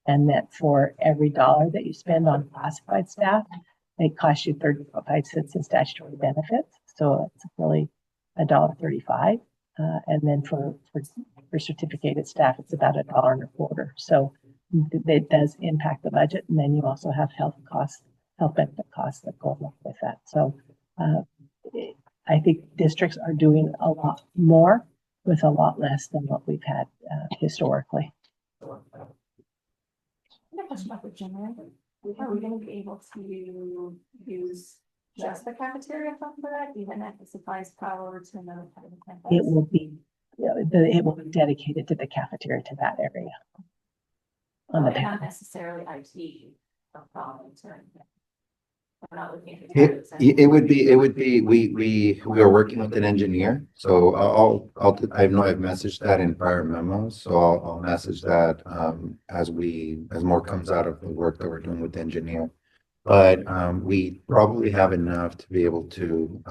and that for every dollar that you spend on classified staff, it costs you 35 cents in statutory benefits. So it's really $1.35. And then for certificated staff, it's about $1.25. So it does impact the budget. And then you also have health benefit costs that go along with that. So I think districts are doing a lot more with a lot less than what we've had historically. I have a question about the generator. Are we going to be able to use just the cafeteria fund for that, even if it supplies power to another part of the campus? It will be dedicated to the cafeteria, to that area. Not necessarily IT problems or anything. I'm not looking at It would be, we are working with an engineer, so I know I've messaged that in prior memos, so I'll message that, as more comes out of the work that we're doing with the engineer. But, we probably have enough to be able to,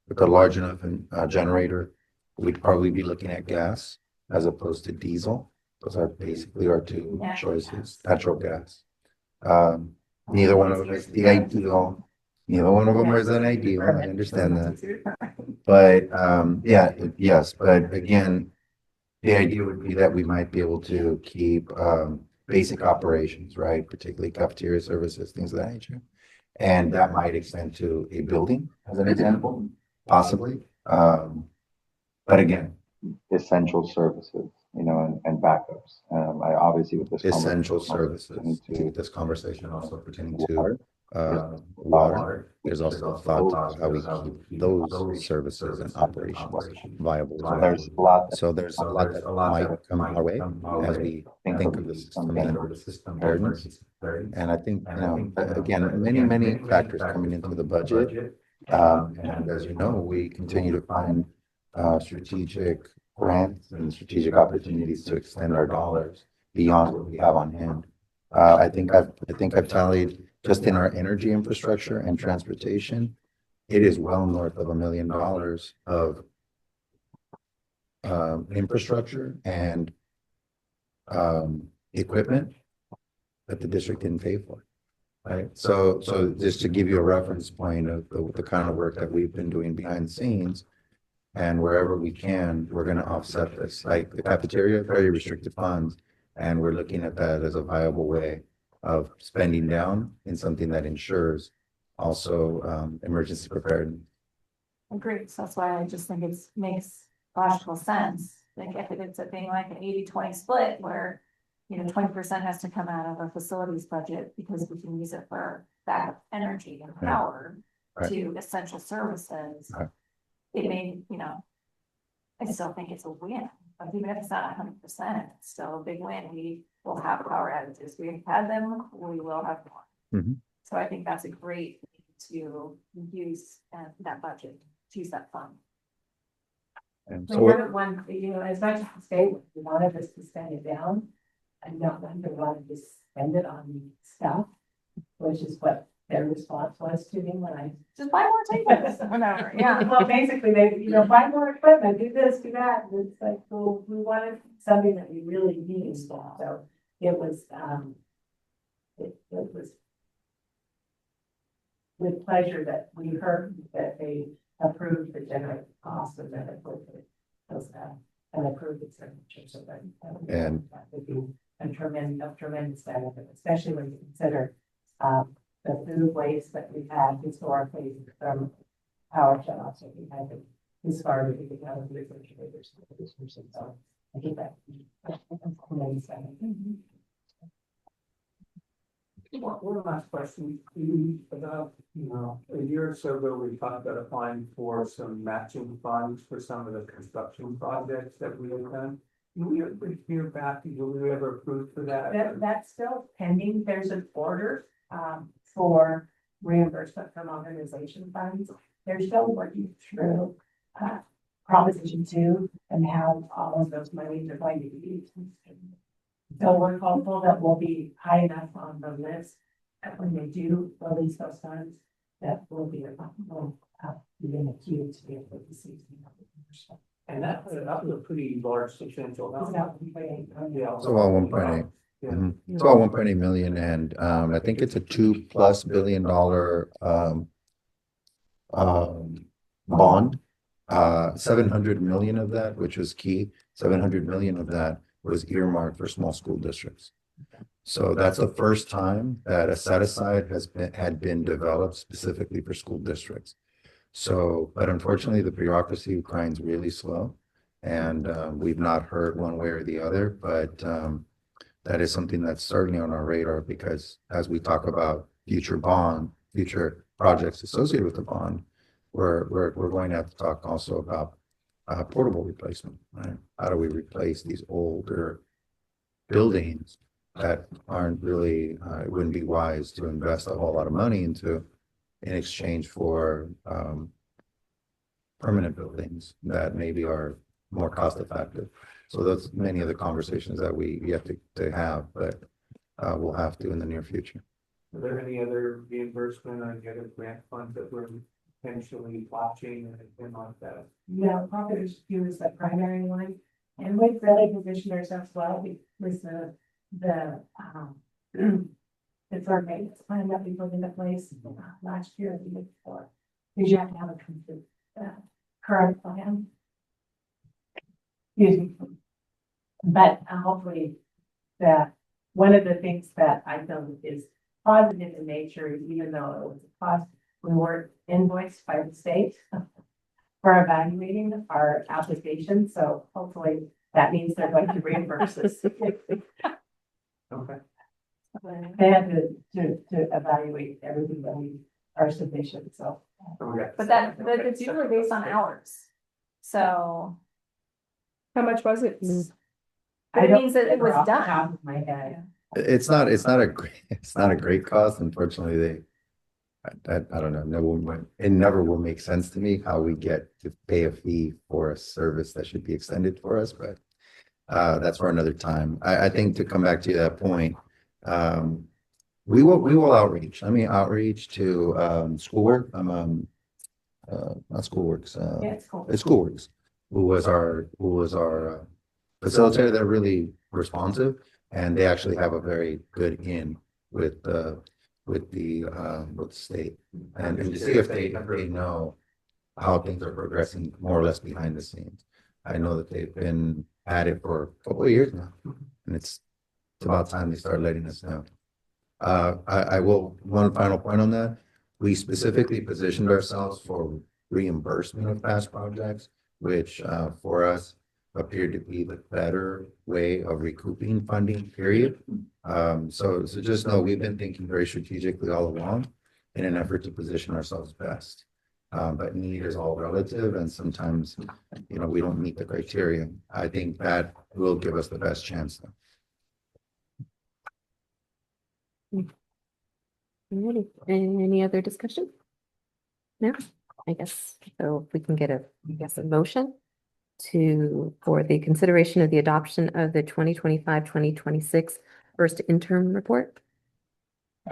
with a large enough, generator, we'd probably be looking at gas as opposed to diesel. Those are basically our two choices, natural gas. Neither one of them is the ideal. Neither one of them is an ideal. I understand that. But yes. But again, the idea would be that we might be able to keep basic operations, right? Particularly cafeteria services, things of that nature. And that might extend to a building, as an example, possibly. But again, essential services, and backups. I obviously with this essential services to this conversation also pertaining to water. There's also a thought of how we keep those services and operations viable. There's a lot. So there's a lot that might come our way as we think of the system and preparedness. And I think, again, many factors coming into the budget. And as you know, we continue to find strategic grants and strategic opportunities to extend our dollars beyond what we have on hand. I think I've tallied just in our energy infrastructure and transportation, it is well north of $1 million of infrastructure and equipment that the district didn't pay for. Right. So just to give you a reference point of the kind of work that we've been doing behind the scenes. And wherever we can, we're going to offset this. Like the cafeteria, very restricted funds, and we're looking at that as a viable way of spending down in something that ensures also emergency preparedness. Agreed. So that's why I just think it makes logical sense. Like if it's a thing like an 80-20 split where 20% has to come out of a facilities budget because we can use it for backup energy and power to essential services. It may, I still think it's a win. even if it's not 100%, it's still a big win. We will have power outages. We've had them, we will have more. Mhm. So I think that's a great thing to use that budget, to use that fund. And We so, haven't won, as much as the state wanted us to spend it down, and not that they wanted to spend it on stuff, which is what their response was to me when I. Just buy more tables, whatever, yeah. Well, basically, they, buy more equipment, do this, do that, and it's like, well, we wanted something that we really needed, so it was, it was with pleasure that we heard that they approved the general cost of that equipment. And approved its signature, so that. And- That would be a tremendous benefit, especially when you consider, the food waste that we've had historically from power shutoffs that we had discarded because of the refrigerators. So I think that. Tremendous benefit. One last question, about, a year or so ago, we talked about applying for some matching funds for some of the construction projects that we have done. Do we ever hear back, will we ever approve for that? That's still pending. There's an order, for reimbursement from organization funds. They're still working through, Proposition 2 and how all of those monies are going to be used. So we're hopeful that we'll be high enough on the list that when they do release those funds, that will be in the queue to be able to see. And that was a pretty large substantial amount. Yeah. it's about 1.8. Yeah. Mhm. It's about 1.8 million, and I think it's a $2+ billion bond. 700 million of that, which was key, 700 million of that was earmarked for small school districts. So that's the first time that a set aside had been developed specifically for school districts. So, but unfortunately, the bureaucracy grinds really slow, and we've not heard one way or the other, but that is something that's certainly on our radar, because as we talk about future projects associated with the bond, we're going to have to talk also about portable replacement, right? How do we replace these older buildings that aren't really, it wouldn't be wise to invest a whole lot of money into in exchange for permanent buildings that maybe are more cost effective. So that's many of the conversations that we have to have, but we'll have to in the near future. Are there any other reimbursement or any other grant funds that we're potentially watching or anything like that? Yeah, Proposition 2 is the primary one, and we've really positioned ourselves well with the deferred maintenance plan that we put into place last year, the year before. Because you have to have a complete current plan. Excuse me. But hopefully one of the things that I feel is positive in nature, even though it was a cost, we weren't invoiced by the state for evaluating our application. So hopefully that means they're going to reimburse us. Okay. They had to evaluate everything that we are sufficient, so. But it's usually based on hours. So How much was it? but it don't means that it remember was off the done. top of my head. It's not a great cost. Unfortunately, I don't know. It never will make sense to me how we get to pay a fee for a service that should be extended for us, but that's for another time. I think to come back to that point, we will outreach. Outreach to schoolwork. Not Schoolworks. Yeah, it's cool. It's Schoolworks, who was our facilitator. They're really responsive, and they actually have a very good in with the state, and to see if they know how things are progressing more or less behind the scenes. I know that they've been at it for a couple of years now, and it's about time they start letting us know. I will, one final point on that. We specifically positioned ourselves for reimbursement of past projects, which for us appeared to be the better way of recouping funding, period. So just know we've been thinking very strategically all along in an effort to position ourselves best. But need is all relative and sometimes, we don't meet the criteria. I think that will give us the best chance though. Alrighty. Any other discussion? No, I guess, so if we can get a motion for the consideration of the adoption of the 2025-2026 first interim report.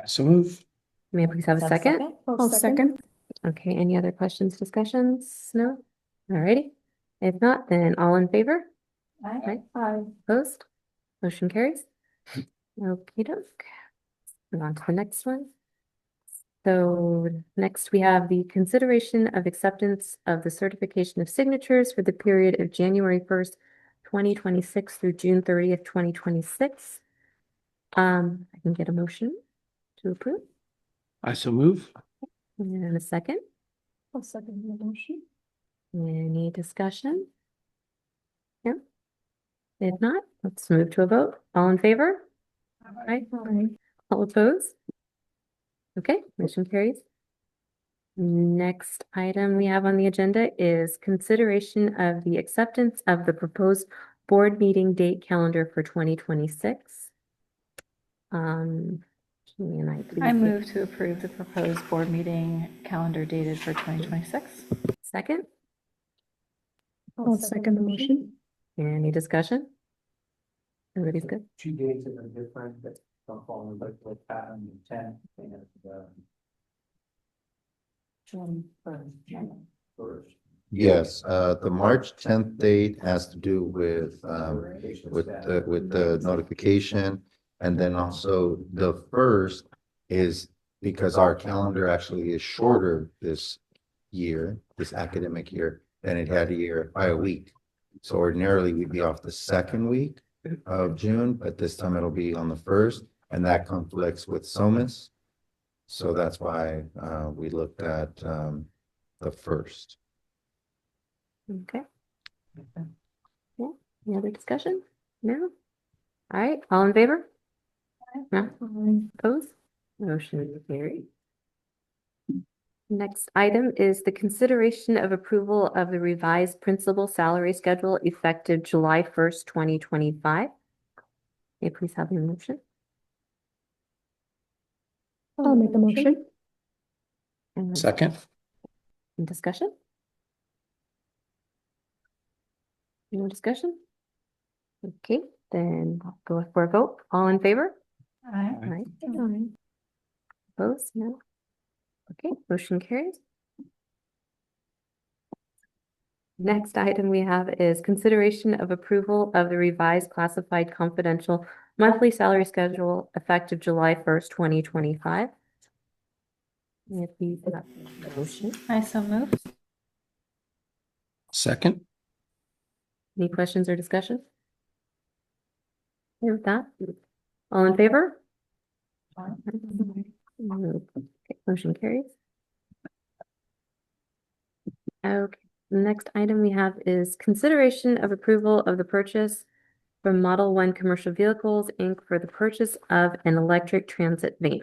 So move. May I please have a second? I'll second. Okay, any other questions, discussions? No? Alrighty. If not, then all in favor? Aye. Opposed? Motion carries. Okey doke. Move on to the next one. So next we have the consideration of acceptance of the certification of signatures for the period of January 1st, 2026 through June 30th, 2026. I can get a motion to approve I so move. and a second. I'll second the motion. Any discussion? No? If not, let's move to a vote. All in favor? Aye. All opposed? Okay, motion carries. Next item we have on the agenda is consideration of the acceptance of the proposed board meeting date calendar for 2026. Jeannie and I, please. I move to approve the proposed board meeting calendar dated for 2026. Second, I'll second the motion. any discussion? Everybody's good? 2 days that are different, that don't fall in the pattern and 10 and June first. Yes, the March 10th date has to do with the notification. And then also the first is because our calendar actually is shorter this year, this academic year, than it had by a week. So ordinarily we'd be off the second week of June, but this time it'll be on the first, and that conflicts with SOMAS. So that's why we looked at the first. Okay. Yeah, any other discussion? No? All right, all in favor? No? Opposed? Motion carried. Next item is the consideration of approval of the revised principal salary schedule effective July 1st, 2025. May I please have your motion? I'll make a motion. And Second. discussion? No discussion? Okay, then I'll go for a vote. All in favor? Aye. Aye. Opposed? No. Okay, motion carries. Next item we have is consideration of approval of the revised classified confidential monthly salary schedule effective July 1st, 2025. May I please have a motion? I so move. Second. Any questions or discussion? Okay, with that, all in favor? Okay, motion carries. Okay, the next item we have is consideration of approval of the purchase from Model 1 Commercial Vehicles, Inc. for the purchase of an electric transit van.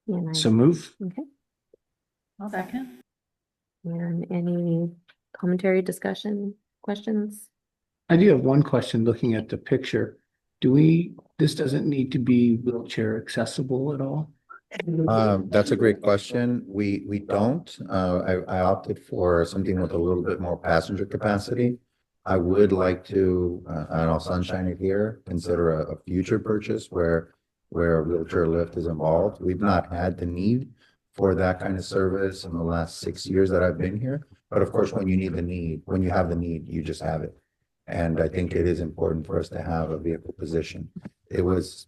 And So move. okay, Second. and any commentary, discussion, questions? I do have one question looking at the picture. This doesn't need to be wheelchair accessible at all? That's a great question. We don't. I opted for something with a little bit more passenger capacity. I would like to, and I'll sunshine it here, consider a future purchase where a wheelchair lift is involved. We've not had the need for that kind of service in the last 6 years that I've been here. But of course, when you have the need, you just have it. And I think it is important for us to have a vehicle position. It was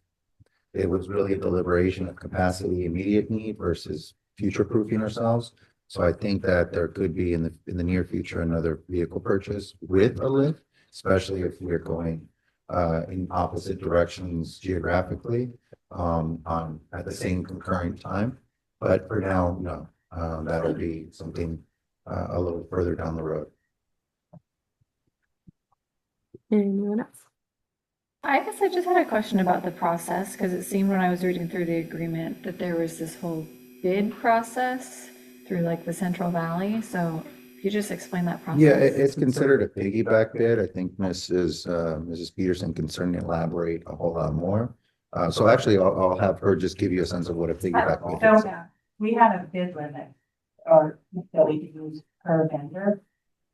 really a deliberation of capacity, immediate need versus future-proofing ourselves. So I think that there could be in the near future another vehicle purchase with a lift, especially if we're going in opposite directions geographically at the same concurrent time. But for now, no, that'll be something a little further down the road. Anyone else? I guess I just had a question about the process, because it seemed when I was reading through the agreement that there was this whole bid process through like the Central Valley. So if you just explain that process. Yeah, it's considered a piggyback bid. I think Mrs. Peterson can certainly elaborate a whole lot more. So actually, I'll have her just give you a sense of what a piggyback bid is. So we had a bid limit or that we could use per vendor.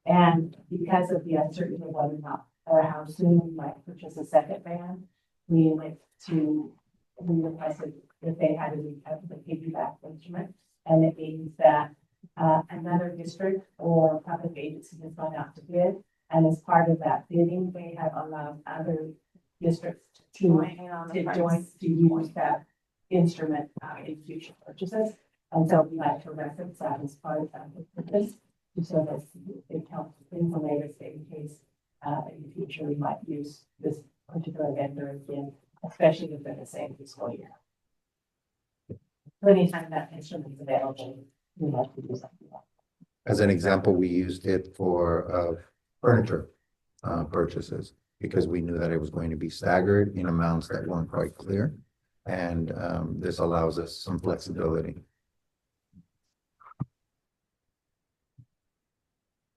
And because of the uncertainty of whether or not or how soon we might purchase a second van, we requested that they had to be the piggyback instrument. And it means that another district or public agency has gone out to bid. And as part of that bidding, they have allowed other districts to use that instrument in future purchases. And so we like to reference that as part of that purpose, so that it helps insulate us in case in the future we might use this particular vendor again, especially within the same fiscal year. So anytime that instrument is available, we like to do something like that. As an example, we used it for furniture purchases because we knew that it was going to be staggered in amounts that weren't quite clear. And this allows us some flexibility.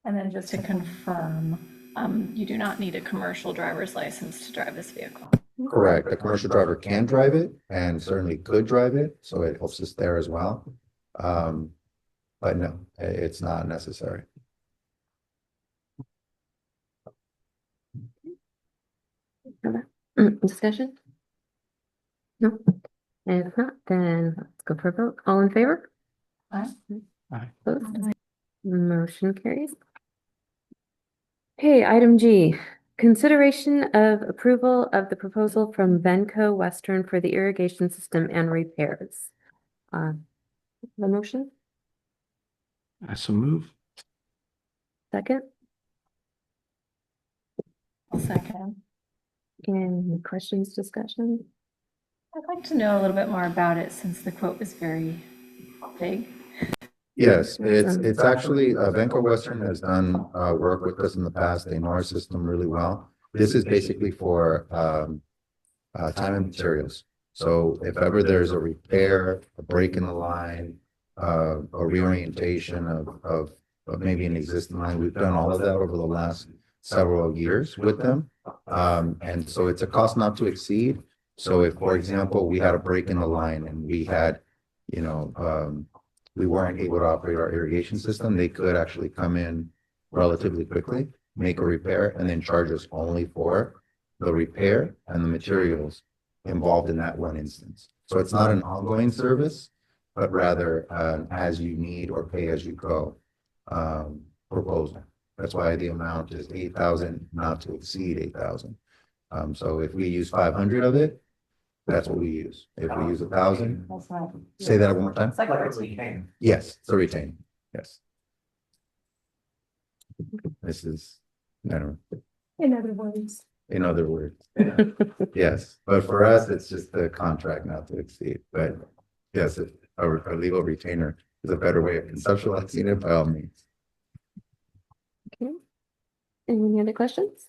And then just to confirm, you do not need a commercial driver's license to drive this vehicle. Correct. A commercial driver can drive it and certainly could drive it, so it helps us there as well. But no, it's not necessary. Discussion? No. And if not, then let's go for a vote. All in favor? Aye. Aye. Opposed? Motion carries. Okay, item G, consideration of approval of the proposal from Venco Western for the irrigation system and repairs. The motion, I so move. second, I'll second. any questions, discussion? I'd like to know a little bit more about it since the quote was very big. Yes, it's actually, Venco Western has done work with us in the past. They know our system really well. This is basically for time and materials. So if ever there's a repair, a break in the line, a reorientation of maybe an existing line, we've done all of that over the last several years with them. And so it's a cost not to exceed. So if, for example, we had a break in the line and we had, we weren't able to operate our irrigation system, they could actually come in relatively quickly, make a repair, and then charge us only for the repair and the materials involved in that one instance. So it's not an ongoing service, but rather as you need or pay as you go proposal. That's why the amount is 8,000, not to exceed 8,000. So if we use 500 of it, that's what we use. If we use 1,000, say that one more time. It's like a retain. Yes, it's a retain. Yes. This is, I don't know, In other words. in other words. Yes, but for us, it's just the contract not to exceed. But yes, if a legal retainer is a better way of conceptualizing it, by all means. Okay. Any other questions?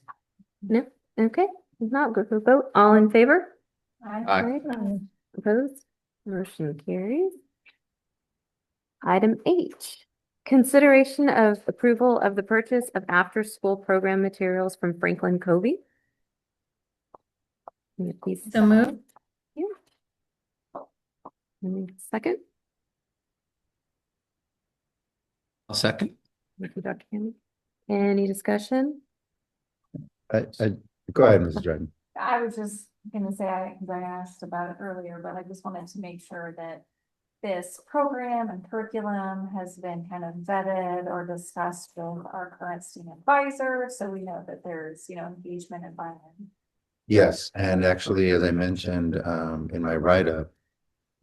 No? Okay, if not, go for a vote. All in favor? Aye. Opposed? Motion carries. Item H, consideration of approval of the purchase of after-school program materials from Franklin Covey. Can you please- So moved. Second? I'll second. Thank you, Dr. Campbell. Any discussion? Go ahead, Mrs. Dryden. I was just gonna say, because I asked about it earlier, but I just wanted to make sure that this program and curriculum has been kind of vetted or discussed with our current student advisor, so we know that there's, engagement and buy-in. Yes, and actually, as I mentioned in my write-up,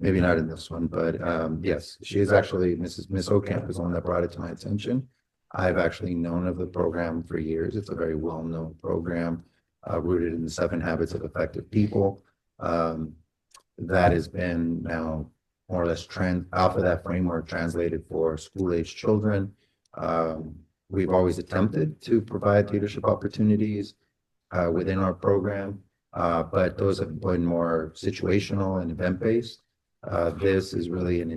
maybe not in this one, but yes, she is actually, Miss Ocamp is the one that brought it to my attention. I've actually known of the program for years. It's a very well-known program rooted in the 7 Habits of Effective People. That has been now more or less off of that framework translated for school-age children. We've always attempted to provide leadership opportunities within our program, but those have been more situational and event-based. This is really an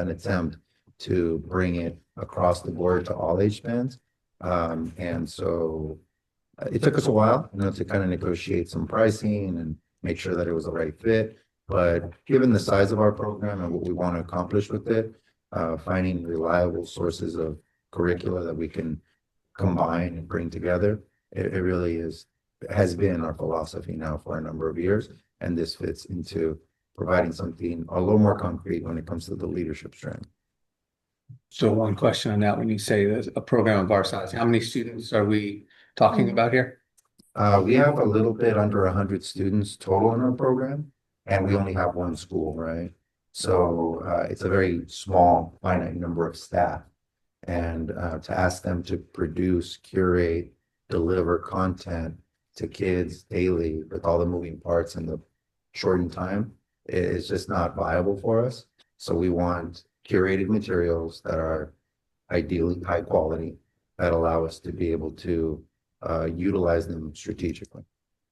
attempt to bring it across the board to all age bands. And so it took us a while, to kind of negotiate some pricing and make sure that it was the right fit. But given the size of our program and what we want to accomplish with it, finding reliable sources of curricula that we can combine and bring together, it really has been our philosophy now for a number of years. And this fits into providing something a little more concrete when it comes to the leadership strand. So one question on that, when you say there's a program of our size, how many students are we talking about here? We have a little bit under 100 students total in our program, and we only have one school, right? So it's a very small, finite number of staff. And to ask them to produce, curate, deliver content to kids daily with all the moving parts and the shortened time is just not viable for us. So we want curated materials that are ideally high quality, that allow us to be able to utilize them strategically.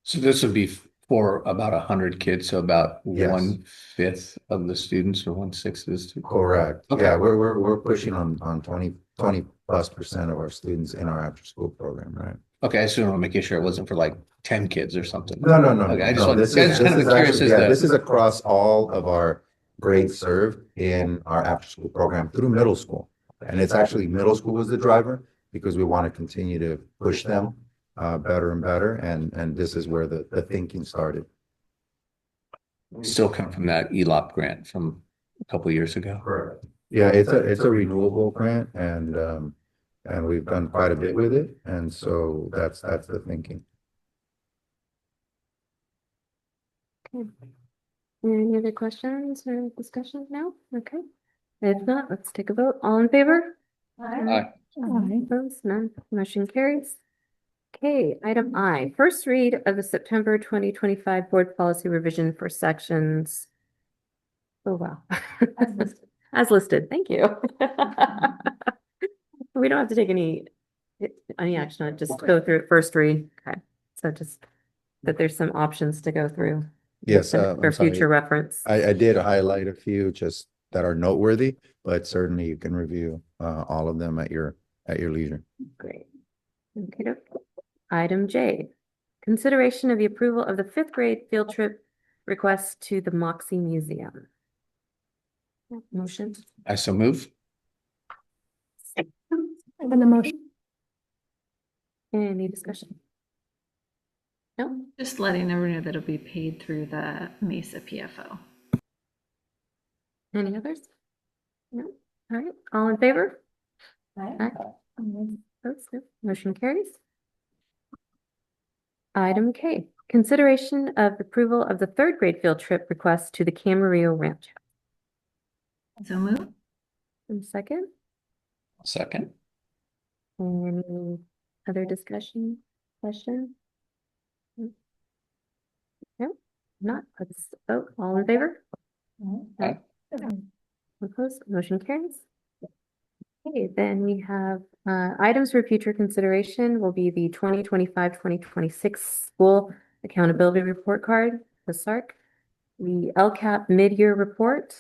So this would be for about 100 kids, so about Yes. 1/5 of the students or 1/6 of the students. Correct. Okay. Yeah, we're pushing on 20+% of our students in our after school program, right? Okay, I just want to make sure it wasn't for like 10 kids or something. No. Okay, I just No, want, this I is, just this kind is of curious actually, as yeah, to. this is across all of our grades served in our after school program through middle school. And it's actually middle school was the driver because we want to continue to push them better and better. And this is where the thinking started. We still come from that ELOP grant from a couple of years ago. Correct. Yeah, it's a renewable grant and we've done quite a bit with it. And so that's the thinking. Any other questions or discussion? No? Okay. If not, let's take a vote. All in favor? Aye. Opposed? None. Motion carries. Okay, item I, first read of the September 2025 board policy revision for sections. Oh, wow. As listed. Thank you. We don't have to take any action on it, just go through it first read. Okay, so just that there's some options to go through. Yes, For I'm sorry. future reference. I did highlight a few just that are noteworthy, but certainly you can review all of them at your leisure. Great. Okay. Item J, consideration of the approval of the 5th grade field trip request to the Moxie Museum. Motion. I so move. And then the motion. Any discussion? No? Just letting everyone know that it'll be paid through the Mesa PFO. Any others? No? All right, all in favor? Right? Aye. Opposed? No. Motion carries. Item K, consideration of approval of the 3rd grade field trip request to the Camarillo Ranch. So move. And second, Second. any other discussion, question? No, not, let's vote. All in favor? Aye. Opposed? Motion carries. Okay, then we have items for future consideration will be the 2025-2026 school accountability report card, the SARC, the LCAP mid-year report,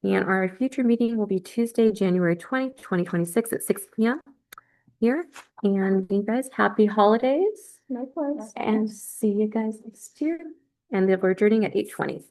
and our future meeting will be Tuesday, January 20, 2026 at 6 p.m. here. And you guys, happy holidays. Likewise. And see you guys next year. And then we're adjourning at 8:20.